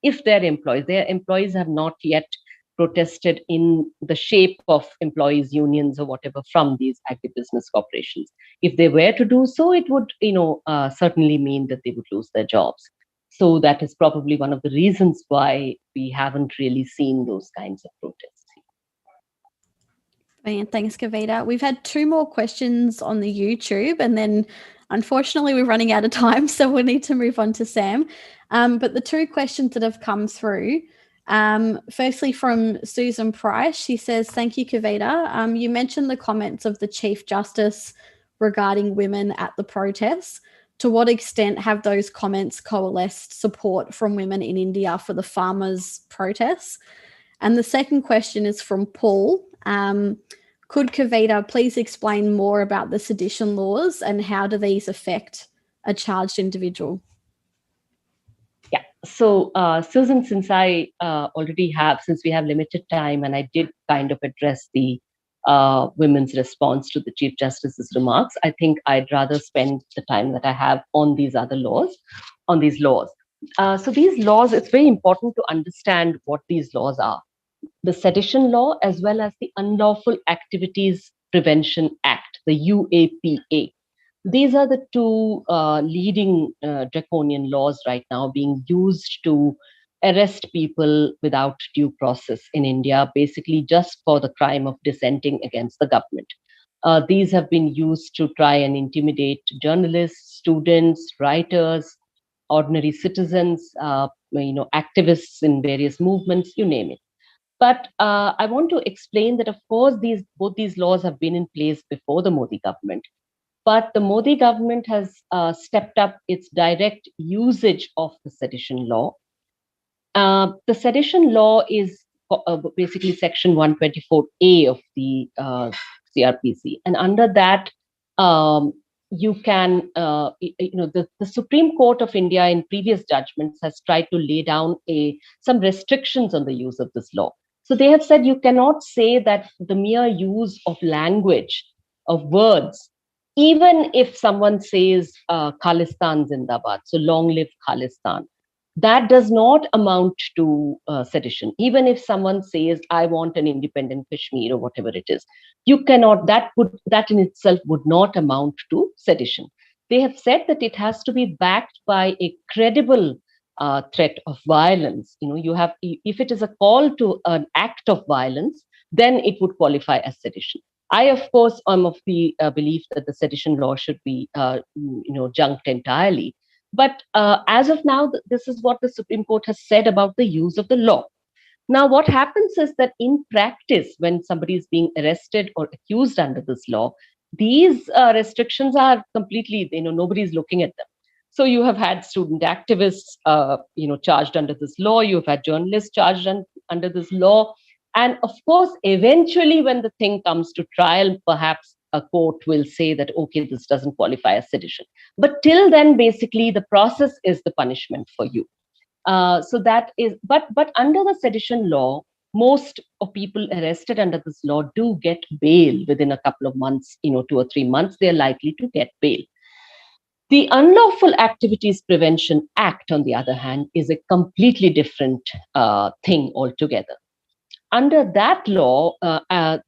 if their employees have not yet protested in the shape of employees unions or whatever from these agribusiness corporations. If they were to do so, it would certainly mean that they would lose their jobs. So that is probably one of the reasons why we haven't really seen those kinds of protests. Thanks, Kavita. We've had 2 more questions on the YouTube, and then unfortunately we're running out of time, so we'll need to move on to Sam. But the 2 questions that have come through, firstly from Susan Price, she says, thank you, Kavita. You mentioned the comments of the Chief Justice regarding women at the protests. To what extent have those comments coalesced support from women in India for the farmers' protests? And the second question is from Paul. Could Kavita please explain more about the sedition laws and how do these affect a charged individual? Yeah. So, Susan, since we have limited time, and I did kind of address the women's response to the Chief Justice's remarks, I think I'd rather spend the time that I have on these laws. So these laws, it's very important to understand what these laws are. The Sedition Law, as well as the Unlawful Activities Prevention Act, the UAPA. These are the 2 leading draconian laws right now being used to arrest people without due process in India, basically just for the crime of dissenting against the government. These have been used to try and intimidate journalists, students, writers, ordinary citizens, activists in various movements, you name it. But I want to explain that, of course, both these laws have been in place before the Modi government. But the Modi government has stepped up its direct usage of the sedition law. The sedition law is basically Section 124A of the CRPC. And under that, you can, the Supreme Court of India in previous judgments has tried to lay down some restrictions on the use of this law. So they have said you cannot say that the mere use of language, of words, even if someone says Khalistan Zindabad, so long live Khalistan, that does not amount to sedition. Even if someone says, I want an independent Kashmir or whatever it is, you cannot, that in itself would not amount to sedition. They have said that it has to be backed by a credible threat of violence. You have, if it is a call to an act of violence, then it would qualify as sedition. I, of course, am of the belief that the sedition law should be, junked entirely. But as of now, this is what the Supreme Court has said about the use of the law. Now, what happens is that in practice, when somebody is being arrested or accused under this law, these restrictions are completely, nobody is looking at them. So you have had student activists, charged under this law. You have had journalists charged under this law. And of course, eventually, when the thing comes to trial, perhaps a court will say that, okay, this doesn't qualify as sedition. But till then, basically, the process is the punishment for you. So that is, but under the sedition law, most of people arrested under this law do get bail within a couple of months, 2 or 3 months, they're likely to get bail. The Unlawful Activities Prevention Act, on the other hand, is a completely different thing altogether. Under that law,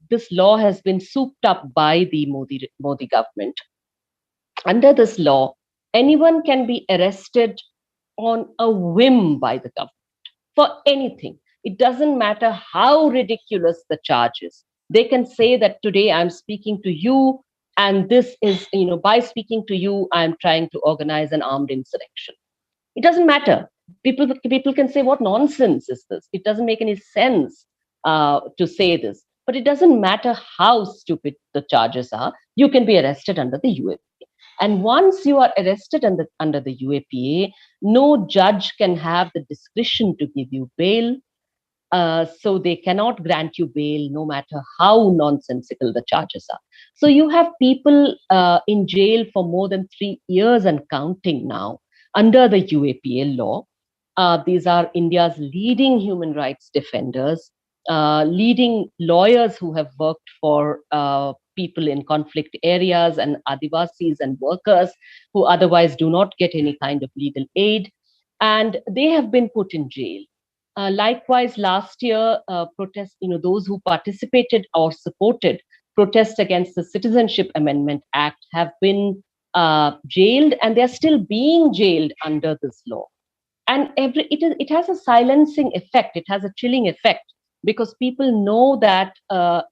this law has been souped up by the Modi government. Under this law, anyone can be arrested on a whim by the government for anything. It doesn't matter how ridiculous the charge is. They can say that today I'm speaking to you, and this is, by speaking to you, I'm trying to organize an armed insurrection. It doesn't matter. People can say, what nonsense is this? It doesn't make any sense to say this. But it doesn't matter how stupid the charges are. You can be arrested under the UAPA. And once you are arrested under the UAPA, no judge can have the discretion to give you bail. So they cannot grant you bail no matter how nonsensical the charges are. So you have people in jail for more than 3 years and counting now under the UAPA law. These are India's leading human rights defenders, leading lawyers who have worked for people in conflict areas and Adivasis and workers who otherwise do not get any kind of legal aid. And they have been put in jail. Likewise, last year, protests, those who participated or supported protests against the Citizenship Amendment Act have been jailed, and they're still being jailed under this law. And it has a silencing effect. It has a chilling effect, because people know that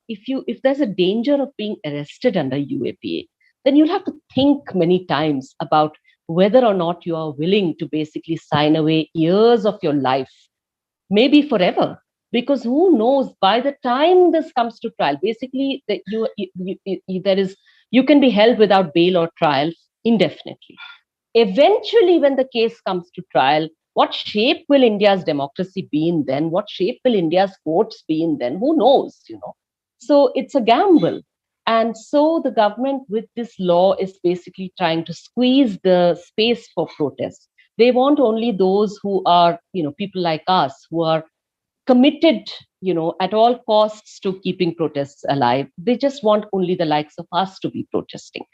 if there's a danger of being arrested under UAPA, then you'll have to think many times about whether or not you are willing to basically sign away years of your life, maybe forever, because who knows, by the time this comes to trial, basically that you can be held without bail or trial indefinitely. Eventually, when the case comes to trial, what shape will India's democracy be in then? What shape will India's courts be in then? Who knows, So it's a gamble. And so the government with this law is basically trying to squeeze the space for protests. They want only those who are, people like us, who are committed, at all costs to keeping protests alive. They just want only the likes of us to be protesting.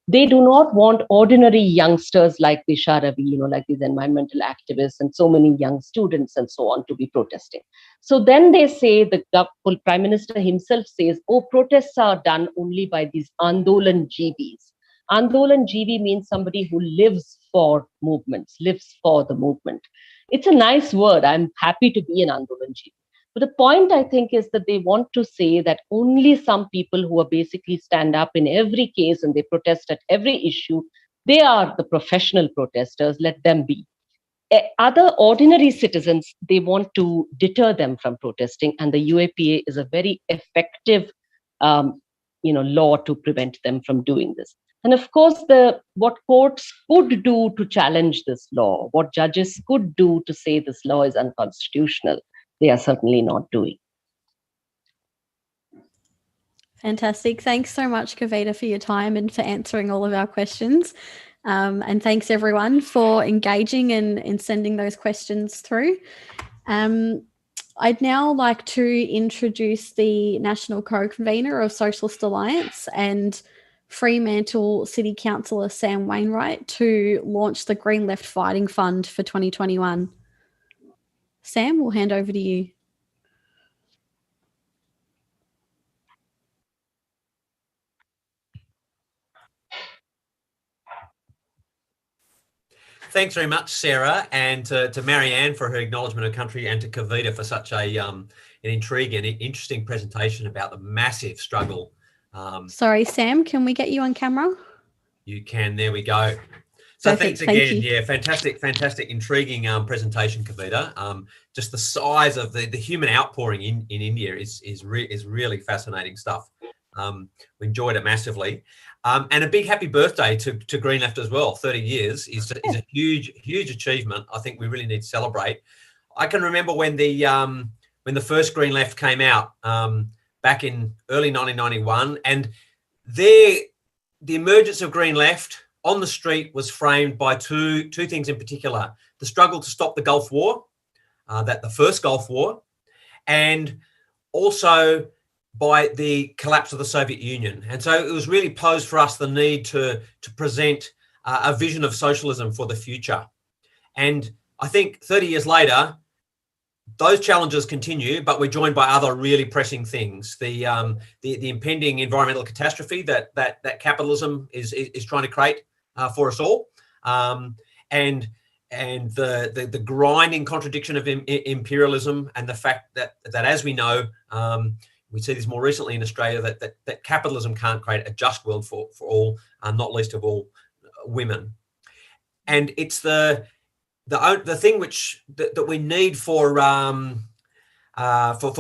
They do not want ordinary youngsters like Disha Ravi, like these environmental activists and so many young students and so on to be protesting. So then they say, the Prime Minister himself says, protests are done only by these Andolan Jeevis. Andolan Jeevi means somebody who lives for movements, lives for the movement. It's a nice word. I'm happy to be an Andolan Jeevi. But the point, I think, is that they want to say that only some people who are basically stand up in every case and they protest at every issue, they are the professional protesters, let them be. Other ordinary citizens, they want to deter them from protesting, and the UAPA is a very effective law to prevent them from doing this. And of course, what courts could do to challenge this law, what judges could do to say this law is unconstitutional, they are certainly not doing. Fantastic. Thanks so much, Kavita, for your time and for answering all of our questions. And thanks, everyone, for engaging and sending those questions through. I'd now like to introduce the National Co-Convener of Socialist Alliance and Fremantle City Councillor Sam Wainwright to launch the Green Left Fighting Fund for 2021. Sam, we'll hand over to you. Thanks very much, Sarah, and to Marianne for her acknowledgement of country, and to Kavita for such an intriguing and interesting presentation about the massive struggle. Sorry, Sam, can we get you on camera? You can. There we go. So Perfect, thanks again. thank you. Yeah, fantastic, intriguing presentation, Kavita. Just the size of the human outpouring in India is really fascinating stuff. We enjoyed it massively. And a big happy birthday to Green Left as well. 30 years is a huge achievement. I think we really need to celebrate. I can remember when the first Green Left came out back in early 1991, and the emergence of Green Left on the street was framed by two things in particular: the struggle to stop the Gulf War, the first Gulf War, and also by the collapse of the Soviet Union. And so it was really posed for us the need to present a vision of socialism for the future. And I think 30 years later, those challenges continue, but we're joined by other really pressing things. The impending environmental catastrophe that capitalism is trying to create for us all, and the grinding contradiction of imperialism, and the fact that as we know, we see this more recently in Australia, that capitalism can't create a just world for all, not least of all women. And it's the thing that we need for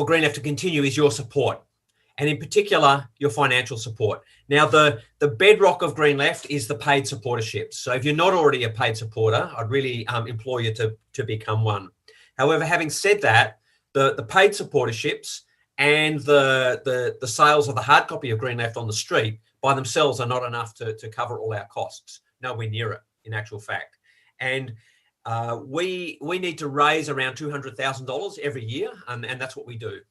Green Left to continue is your support, and in particular your financial support. Now, the bedrock of Green Left is the paid supporterships. So if you're not already a paid supporter, I'd really implore you to become one. However, having said that, the paid supporterships and the sales of the hard copy of Green Left on the street by themselves are not enough to cover all our costs. Nowhere near it, in actual fact. And we need to raise around $200,000 every year, and that's what we do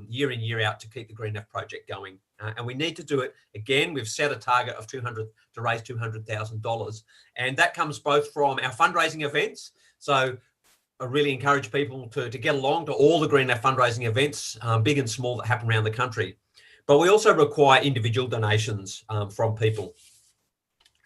year in, year out to keep the Green Left project going. And we need to do it again. We've set a target of to raise $200,000, and that comes both from our fundraising events. So I really encourage people to get along to all the Green Left fundraising events, big and small, that happen around the country. But we also require individual donations from people.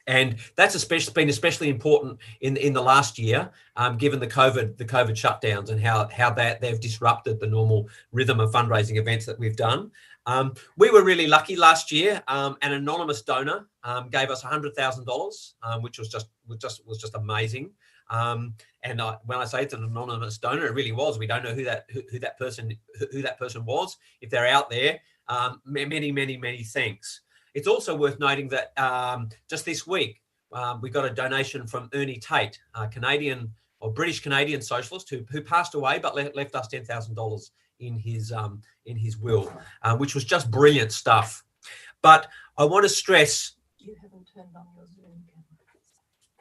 And that's been especially important in the last year, given the COVID shutdowns and how they've disrupted the normal rhythm of fundraising events that we've done. We were really lucky last year. An anonymous donor gave us $100,000, which was just amazing. And when I say it's an anonymous donor, it really was. We don't know who that person was. If they're out there, many thanks. It's also worth noting that just this week we got a donation from Ernie Tate, a Canadian or British Canadian socialist who passed away but left us $10,000 in his will, which was just brilliant stuff. But I want to stress. You haven't turned on your Zoom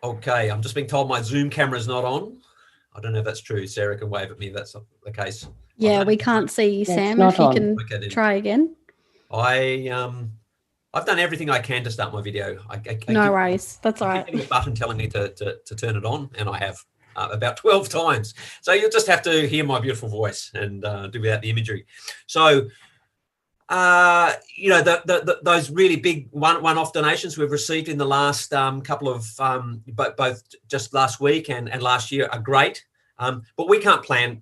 camera. Okay, I'm just being told my Zoom camera is not on. I don't know if that's true. Sarah can wave at me if that's the case. Yeah, we can't see you, Sam. If you can try again. I've done everything I can to start my video. No worries. That's all right. I keep getting a button telling me to turn it on, and I have about 12 times. So you'll just have to hear my beautiful voice and do without the imagery. So, those really big one-off donations we've received in the last couple of, both just last week and last year are great. But we can't plan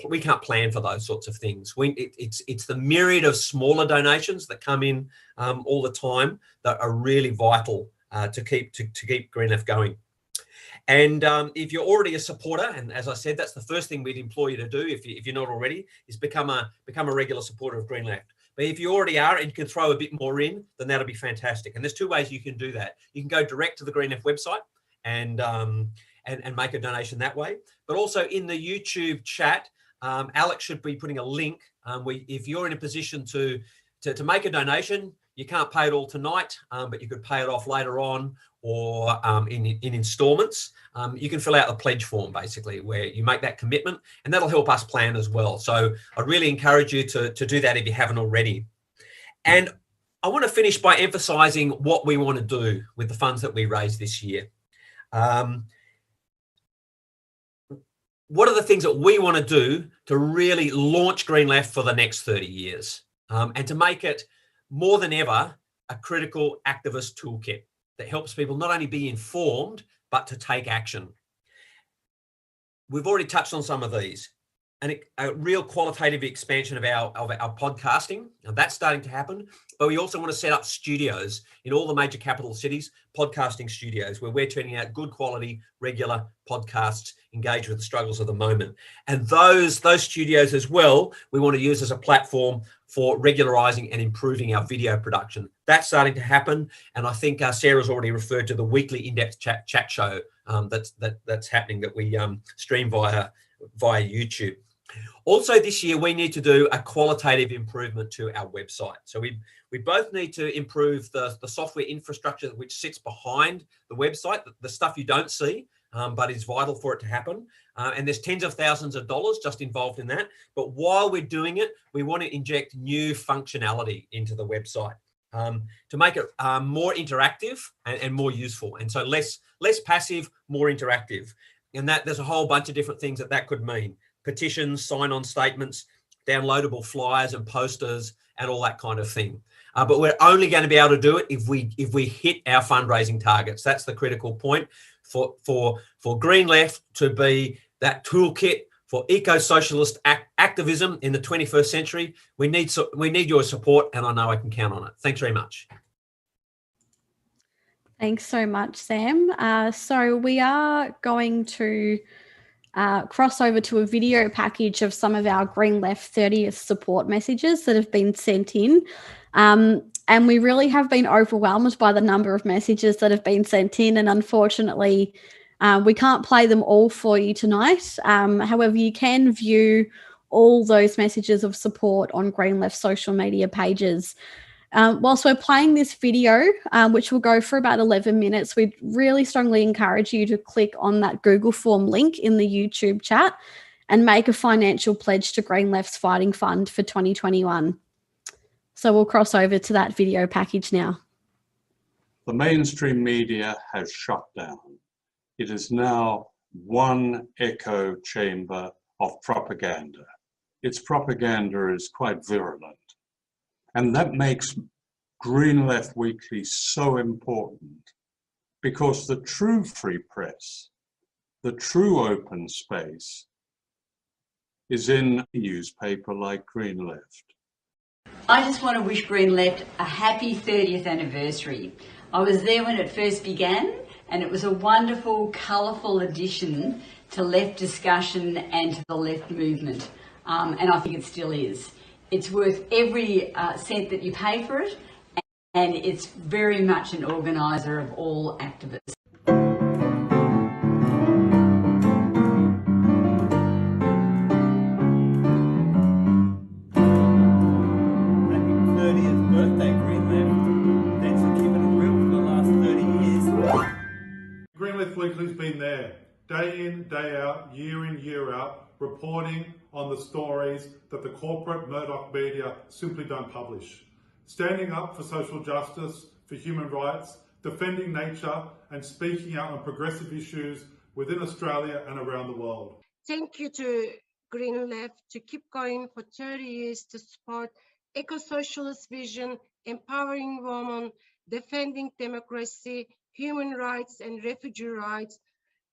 for those sorts of things. It's the myriad of smaller donations that come in all the time that are really vital to keep Green Left going. And if you're already a supporter, and as I said, that's the first thing we'd implore you to do if you're not already, is become a regular supporter of Green Left. But if you already are and you can throw a bit more in, then that'll be fantastic. And there's two ways you can do that. You can go direct to the Green Left website and make a donation that way. But also in the YouTube chat, Alex should be putting a link. If you're in a position to make a donation, you can't pay it all tonight, but you could pay it off later on or in installments. You can fill out the pledge form, basically, where you make that commitment, and that'll help us plan as well. So I really encourage you to do that if you haven't already. And I want to finish by emphasising what we want to do with the funds that we raise this year. what are the things that we want to do to really launch Green Left for the next 30 years and to make it more than ever a critical activist toolkit that helps people not only be informed, but to take action. We've already touched on some of these. And a real qualitative expansion of our podcasting, and that's starting to happen. But we also want to set up studios in all the major capital cities, podcasting studios, where we're turning out good quality, regular podcasts engaged with the struggles of the moment. And those studios as well, we want to use as a platform for regularizing and improving our video production. That's starting to happen. And I think Sarah's already referred to the weekly in-depth chat show that's happening, that we stream via YouTube. Also this year, we need to do a qualitative improvement to our website. So we both need to improve the software infrastructure which sits behind the website, the stuff you don't see, but is vital for it to happen. And there's tens of thousands of dollars just involved in that. But while we're doing it, we want to inject new functionality into the website to make it more interactive and more useful. And so less passive, more interactive. And that there's a whole bunch of different things that could mean. Petitions, sign-on statements, downloadable flyers and posters, and all that kind of thing. But we're only going to be able to do it if we hit our fundraising targets. That's the critical point for Green Left to be that toolkit for eco-socialist activism in the 21st century. We need your support, and I know I can count on it. Thanks very much. Thanks so much, Sam. So we are going to cross over to a video package of some of our Green Left 30th support messages that have been sent in. And we really have been overwhelmed by the number of messages that have been sent in. And unfortunately, we can't play them all for you tonight. However, you can view all those messages of support on Green Left social media pages. Whilst we're playing this video, which will go for about 11 minutes, we'd really strongly encourage you to click on that Google form link in the YouTube chat and make a financial pledge to Green Left's Fighting Fund for 2021. So we'll cross over to that video package now. The mainstream media has shut down. It is now one echo chamber of propaganda. Its propaganda is quite virulent. And that makes Green Left Weekly so important, because the true free press, the true open space, is in a newspaper like Green Left. I just want to wish Green Left a happy 30th anniversary. I was there when it first began, and it was a wonderful, colourful addition to left discussion and to the left movement. And I think it still is. It's worth every cent that you pay for it, and it's very much an organiser of all activists. Happy 30th birthday, Green Left. Thanks for keeping it real for the last 30 years. Green Left Weekly's been there, day in, day out, year in, year out, reporting on the stories that the corporate Murdoch media simply don't publish. Standing up for social justice, for human rights, defending nature, and speaking out on progressive issues within Australia and around the world. Thank you to Green Left to keep going for 30 years to support eco-socialist vision, empowering women, defending democracy, human rights and refugee rights,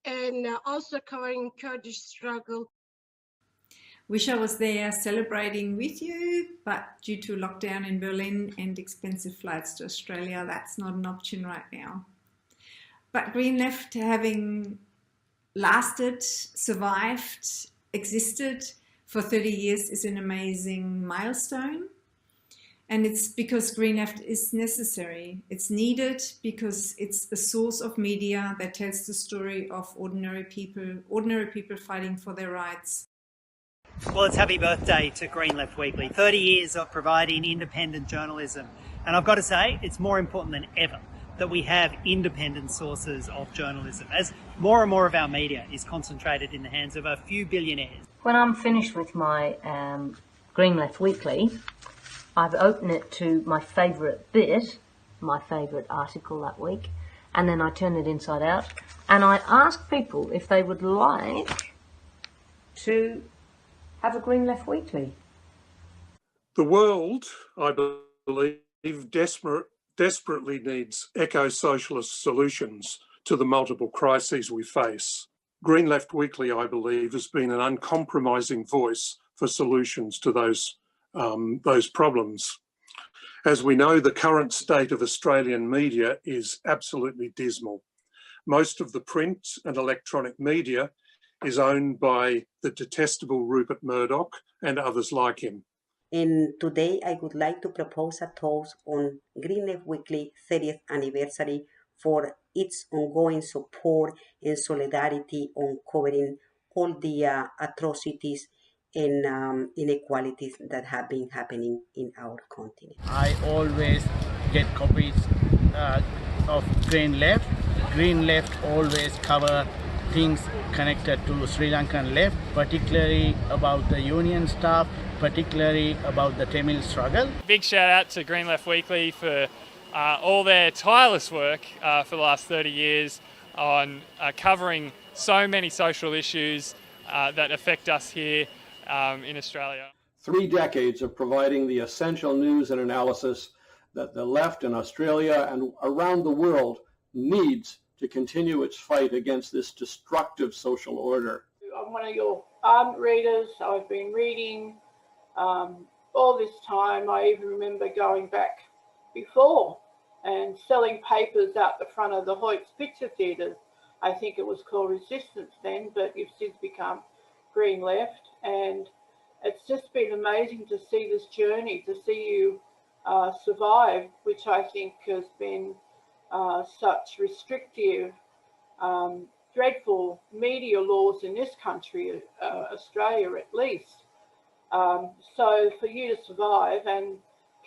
and also covering Kurdish struggle. Wish I was there celebrating with you, but due to lockdown in Berlin and expensive flights to Australia, that's not an option right now. But Green Left, having lasted, survived, existed for 30 years is an amazing milestone. And it's because Green Left is necessary. It's needed because it's a source of media that tells the story of ordinary people fighting for their rights. Well, it's happy birthday to Green Left Weekly. 30 years of providing independent journalism. And I've got to say, it's more important than ever that we have independent sources of journalism, as more and more of our media is concentrated in the hands of a few billionaires. When I'm finished with my Green Left Weekly, I've opened it to my favourite bit, my favourite article that week, and then I turn it inside out and I ask people if they would like to have a Green Left Weekly. The world, I believe, desperately needs eco-socialist solutions to the multiple crises we face. Green Left Weekly, I believe, has been an uncompromising voice for solutions to those problems. As we know, the current state of Australian media is absolutely dismal. Most of the print and electronic media is owned by the detestable Rupert Murdoch and others like him. And today I would like to propose a toast on Green Left Weekly 30th anniversary for its ongoing support and solidarity on covering all the atrocities and inequalities that have been happening in our continent. I always get copies of Green Left. Green Left always cover things connected to Sri Lankan left, particularly about the union stuff, particularly about the Tamil struggle. Big shout out to Green Left Weekly for all their tireless work for the last 30 years on covering so many social issues that affect us here in Australia. 3 decades of providing the essential news and analysis that the left in Australia and around the world needs to continue its fight against this destructive social order. I'm one of your ardent readers. I've been reading all this time. I even remember going back before and selling papers out the front of the Hoyts Picture Theatres. I think it was called Resistance then, but you've since become Green Left. And it's just been amazing to see this journey, to see you survive, which I think has been such restrictive, dreadful media laws in this country, Australia at least. So for you to survive and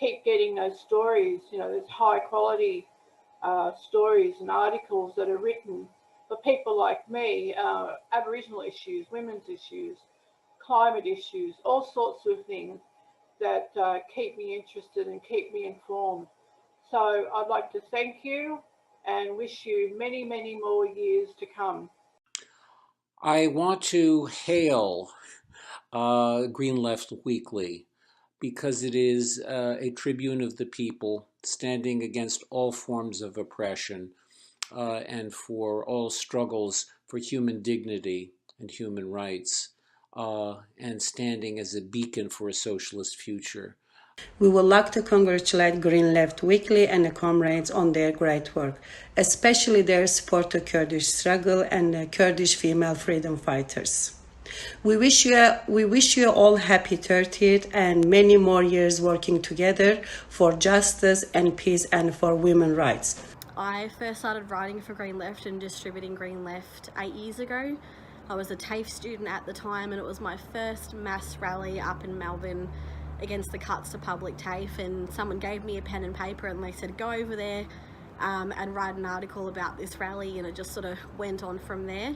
keep getting those stories, you know, there's high quality stories and articles that are written for people like me, Aboriginal issues, women's issues, climate issues, all sorts of things that keep me interested and keep me informed. So I'd like to thank you and wish you many, many more years to come. I want to hail Green Left Weekly because it is a tribune of the people standing against all forms of oppression and for all struggles for human dignity and human rights and standing as a beacon for a socialist future. We would like to congratulate Green Left Weekly and the comrades on their great work, especially their support to Kurdish struggle and the Kurdish female freedom fighters. We wish you all happy 30th and many more years working together for justice and peace and for women's rights. I first started writing for Green Left and distributing Green Left 8 years ago. I was a TAFE student at the time and it was my first mass rally up in Melbourne against the cuts to public TAFE, and someone gave me a pen and paper and they said go over there and write an article about this rally, and it just sort of went on from there.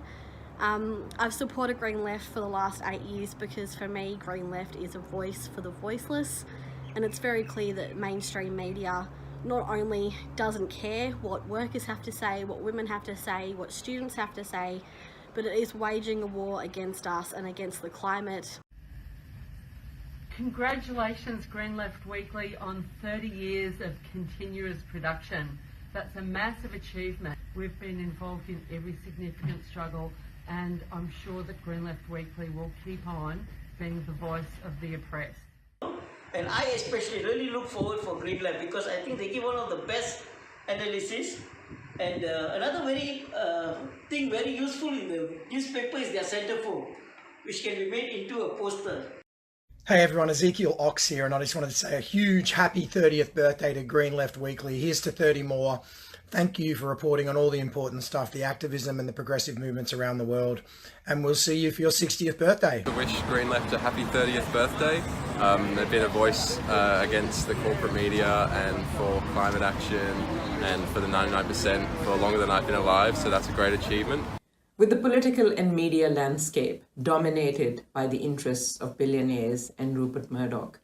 I've supported Green Left for the last 8 years because for me Green Left is a voice for the voiceless, and it's very clear that mainstream media not only doesn't care what workers have to say, what women have to say, what students have to say, but it is waging a war against us and against the climate. Congratulations Green Left Weekly on 30 years of continuous production. That's a massive achievement. We've been involved in every significant struggle, and I'm sure that Green Left Weekly will keep on being the voice of the oppressed. And I especially really look forward for Green Left because I think they give one of the best analysis. And another very thing very useful in the newspaper is their centerfold, which can be made into a poster. Hey everyone, Ezekiel Ox here, and I just wanted to say a huge happy 30th birthday to Green Left Weekly. Here's to 30 more. Thank you for reporting on all the important stuff, the activism and the progressive movements around the world. And we'll see you for your 60th birthday. I wish Green Left a happy 30th birthday. They've been a voice against the corporate media and for climate action and for the 99% for longer than I've been alive, so that's a great achievement. With the political and media landscape dominated by the interests of billionaires and Rupert Murdoch,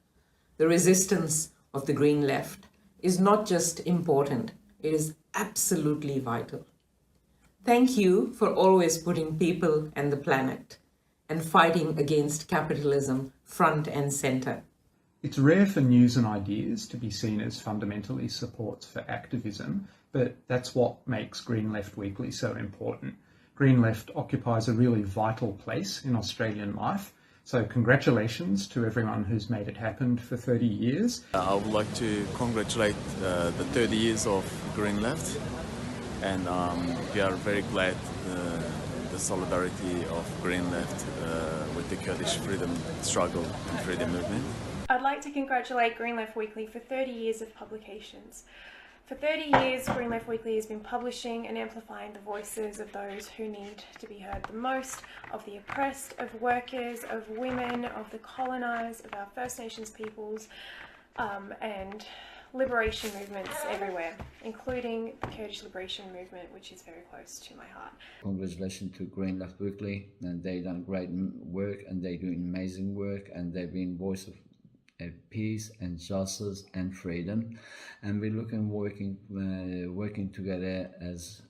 the resistance of the Green Left is not just important, it is absolutely vital. Thank you for always putting people and the planet and fighting against capitalism front and centre. It's rare for news and ideas to be seen as fundamentally supports for activism, but that's what makes Green Left Weekly so important. Green Left occupies a really vital place in Australian life, so congratulations to everyone who's made it happen for 30 years. I would like to congratulate the 30 years of Green Left, and we are very glad the solidarity of Green Left with the Kurdish freedom struggle and freedom movement. I'd like to congratulate Green Left Weekly for 30 years of publications. For 30 years, Green Left Weekly has been publishing and amplifying the voices of those who need to be heard the most, of the oppressed, of workers, of women, of the colonised, of our First Nations peoples, and liberation movements everywhere, including the Kurdish liberation movement, which is very close to my heart. Congratulations to Green Left Weekly, and they've done great work, and they're doing amazing work, and they've been voice of peace and justice and freedom, and we're working together as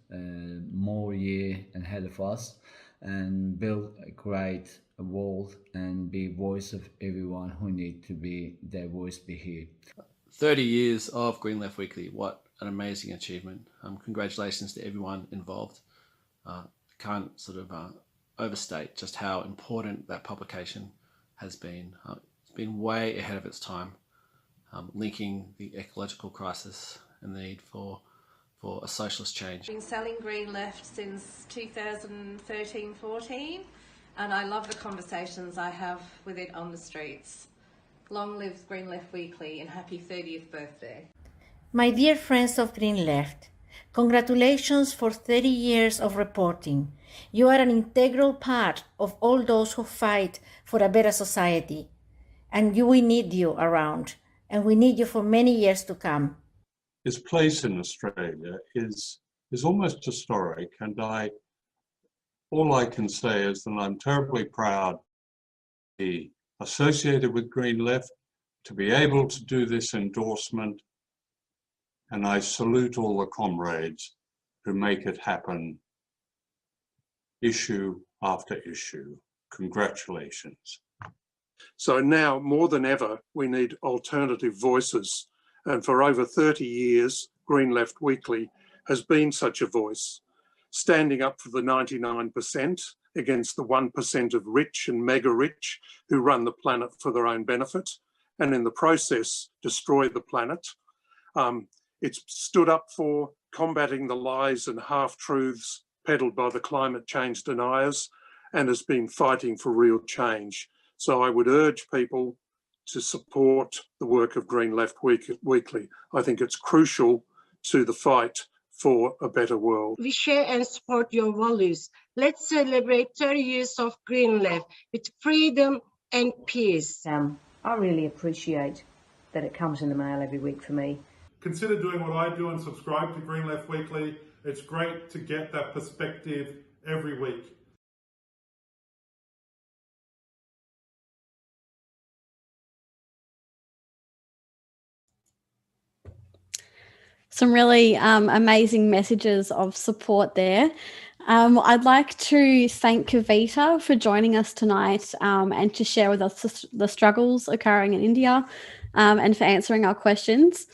more year ahead of us, and build a great world and be voice of everyone who need to be their voice be heard. 30 years of Green Left Weekly, what an amazing achievement. Congratulations to everyone involved. Can't sort of overstate just how important that publication has been. Been way ahead of its time, linking the ecological crisis and the need for a socialist change. I've been selling Green Left since 2013-14, and I love the conversations I have with it on the streets. Long live Green Left Weekly and happy 30th birthday. My dear friends of Green Left, congratulations for 30 years of reporting. You are an integral part of all those who fight for a better society. And we need you around, and we need you for many years to come. His place in Australia is almost historic, and all I can say is that I'm terribly proud to be associated with Green Left, to be able to do this endorsement, and I salute all the comrades who make it happen, issue after issue. Congratulations. So now, more than ever, we need alternative voices. And for over 30 years, Green Left Weekly has been such a voice, standing up for the 99% against the 1% of rich and mega rich who run the planet for their own benefit, and in the process, destroy the planet. It's stood up for combating the lies and half-truths peddled by the climate change deniers, and has been fighting for real change. So I would urge people to support the work of Green Left Weekly. I think it's crucial to the fight for a better world. We share and support your values. Let's celebrate 30 years of Green Left with freedom and peace. I really appreciate that it comes in the mail every week for me. Consider doing what I do and subscribe to Green Left Weekly. It's great to get that perspective every week. Some really amazing messages of support there. I'd like to thank Kavita for joining us tonight and to share with us the struggles occurring in India and for answering our questions.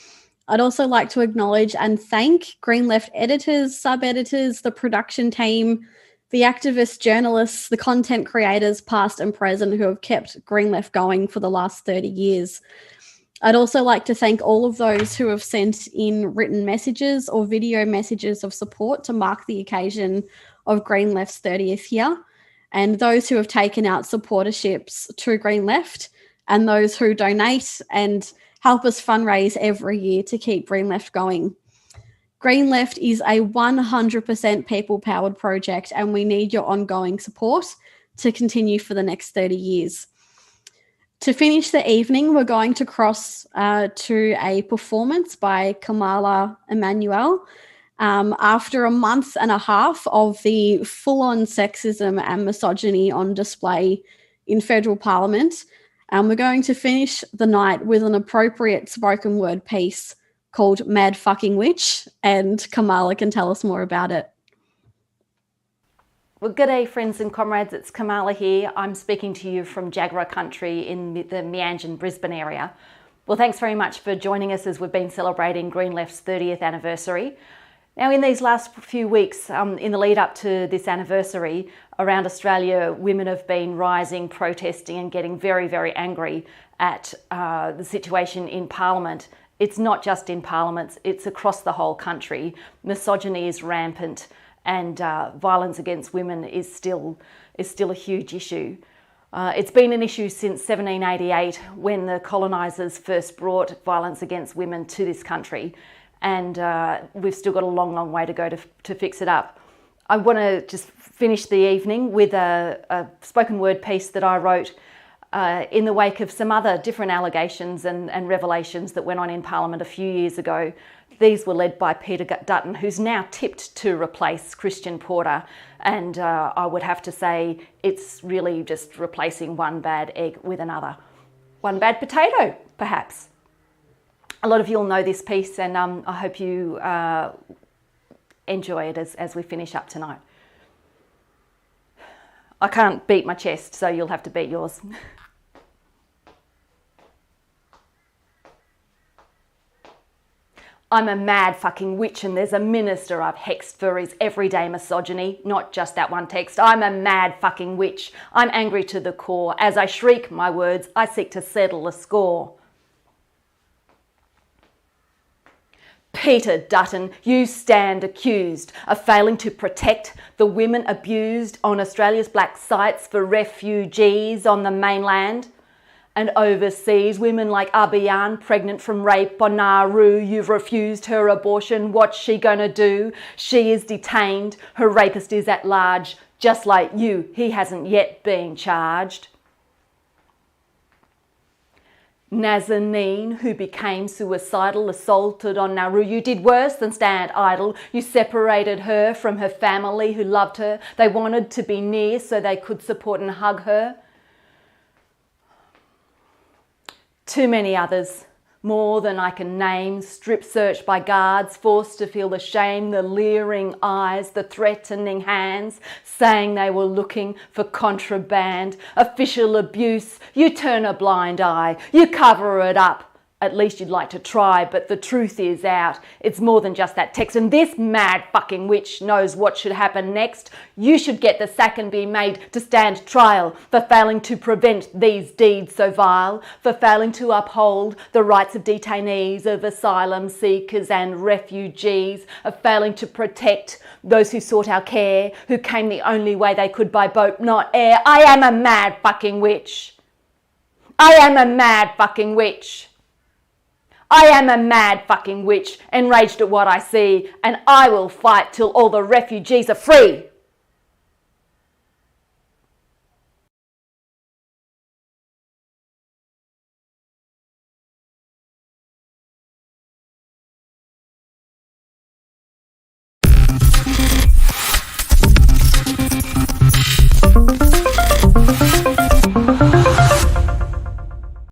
I'd also like to acknowledge and thank Green Left editors, sub-editors, the production team, the activists, journalists, the content creators, past and present, who have kept Green Left going for the last 30 years. I'd also like to thank all of those who have sent in written messages or video messages of support to mark the occasion of Green Left's 30th year, and those who have taken out supporterships to Green Left, and those who donate and help us fundraise every year to keep Green Left going. Green Left is a 100% people-powered project, and we need your ongoing support to continue for the next 30 years. To finish the evening, we're going to cross to a performance by Kamala Emmanuel. After a month and a half of the full-on sexism and misogyny on display in federal parliament, we're going to finish the night with an appropriate spoken word piece called Mad Fucking Witch, and Kamala can tell us more about it. Well, good day, friends and comrades. It's Kamala here. I'm speaking to you from Jaguar country in the Meanjin, Brisbane area. Well, thanks very much for joining us as we've been celebrating Green Left's 30th anniversary. Now, in these last few weeks, in the lead up to this anniversary, around Australia, women have been rising, protesting and getting very, very angry at the situation in Parliament. It's not just in parliaments, it's across the whole country. Misogyny is rampant and violence against women is still a huge issue. It's been an issue since 1788 when the colonisers first brought violence against women to this country, and we've still got a long, long way to go to fix it up. I want to just finish the evening with a spoken word piece that I wrote in the wake of some other different allegations and revelations that went on in Parliament a few years ago. These were led by Peter Dutton, who's now tipped to replace Christian Porter. And I would have to say it's really just replacing one bad egg with another. One bad potato, perhaps. A lot of you will know this piece, and I hope you enjoy it as we finish up tonight. I can't beat my chest, so you'll have to beat yours. I'm a mad fucking witch and there's a minister I've hexed for his everyday misogyny, not just that one text. I'm a mad fucking witch. I'm angry to the core. As I shriek my words, I seek to settle a score. Peter Dutton, you stand accused of failing to protect the women abused on Australia's black sites for refugees on the mainland. And overseas, women like Abiyan, pregnant from rape on Nauru, you've refused her abortion. What's she gonna do? She is detained. Her rapist is at large. Just like you, he hasn't yet been charged. Nazanin, who became suicidal, assaulted on Nauru, you did worse than stand idle. You separated her from her family who loved her. They wanted to be near so they could support and hug her. Too many others, more than I can name, strip searched by guards, forced to feel the shame, the leering eyes, the threatening hands, saying they were looking for contraband, official abuse. You turn a blind eye, you cover it up. At least you'd like to try, but the truth is out. It's more than just that text. And this mad fucking witch knows what should happen next. You should get the sack and be made to stand trial for failing to prevent these deeds so vile, for failing to uphold the rights of detainees, of asylum seekers and refugees, of failing to protect those who sought our care, who came the only way they could by boat, not air. I am a mad fucking witch. I am a mad fucking witch. I am a mad fucking witch, enraged at what I see, and I will fight till all the refugees are free.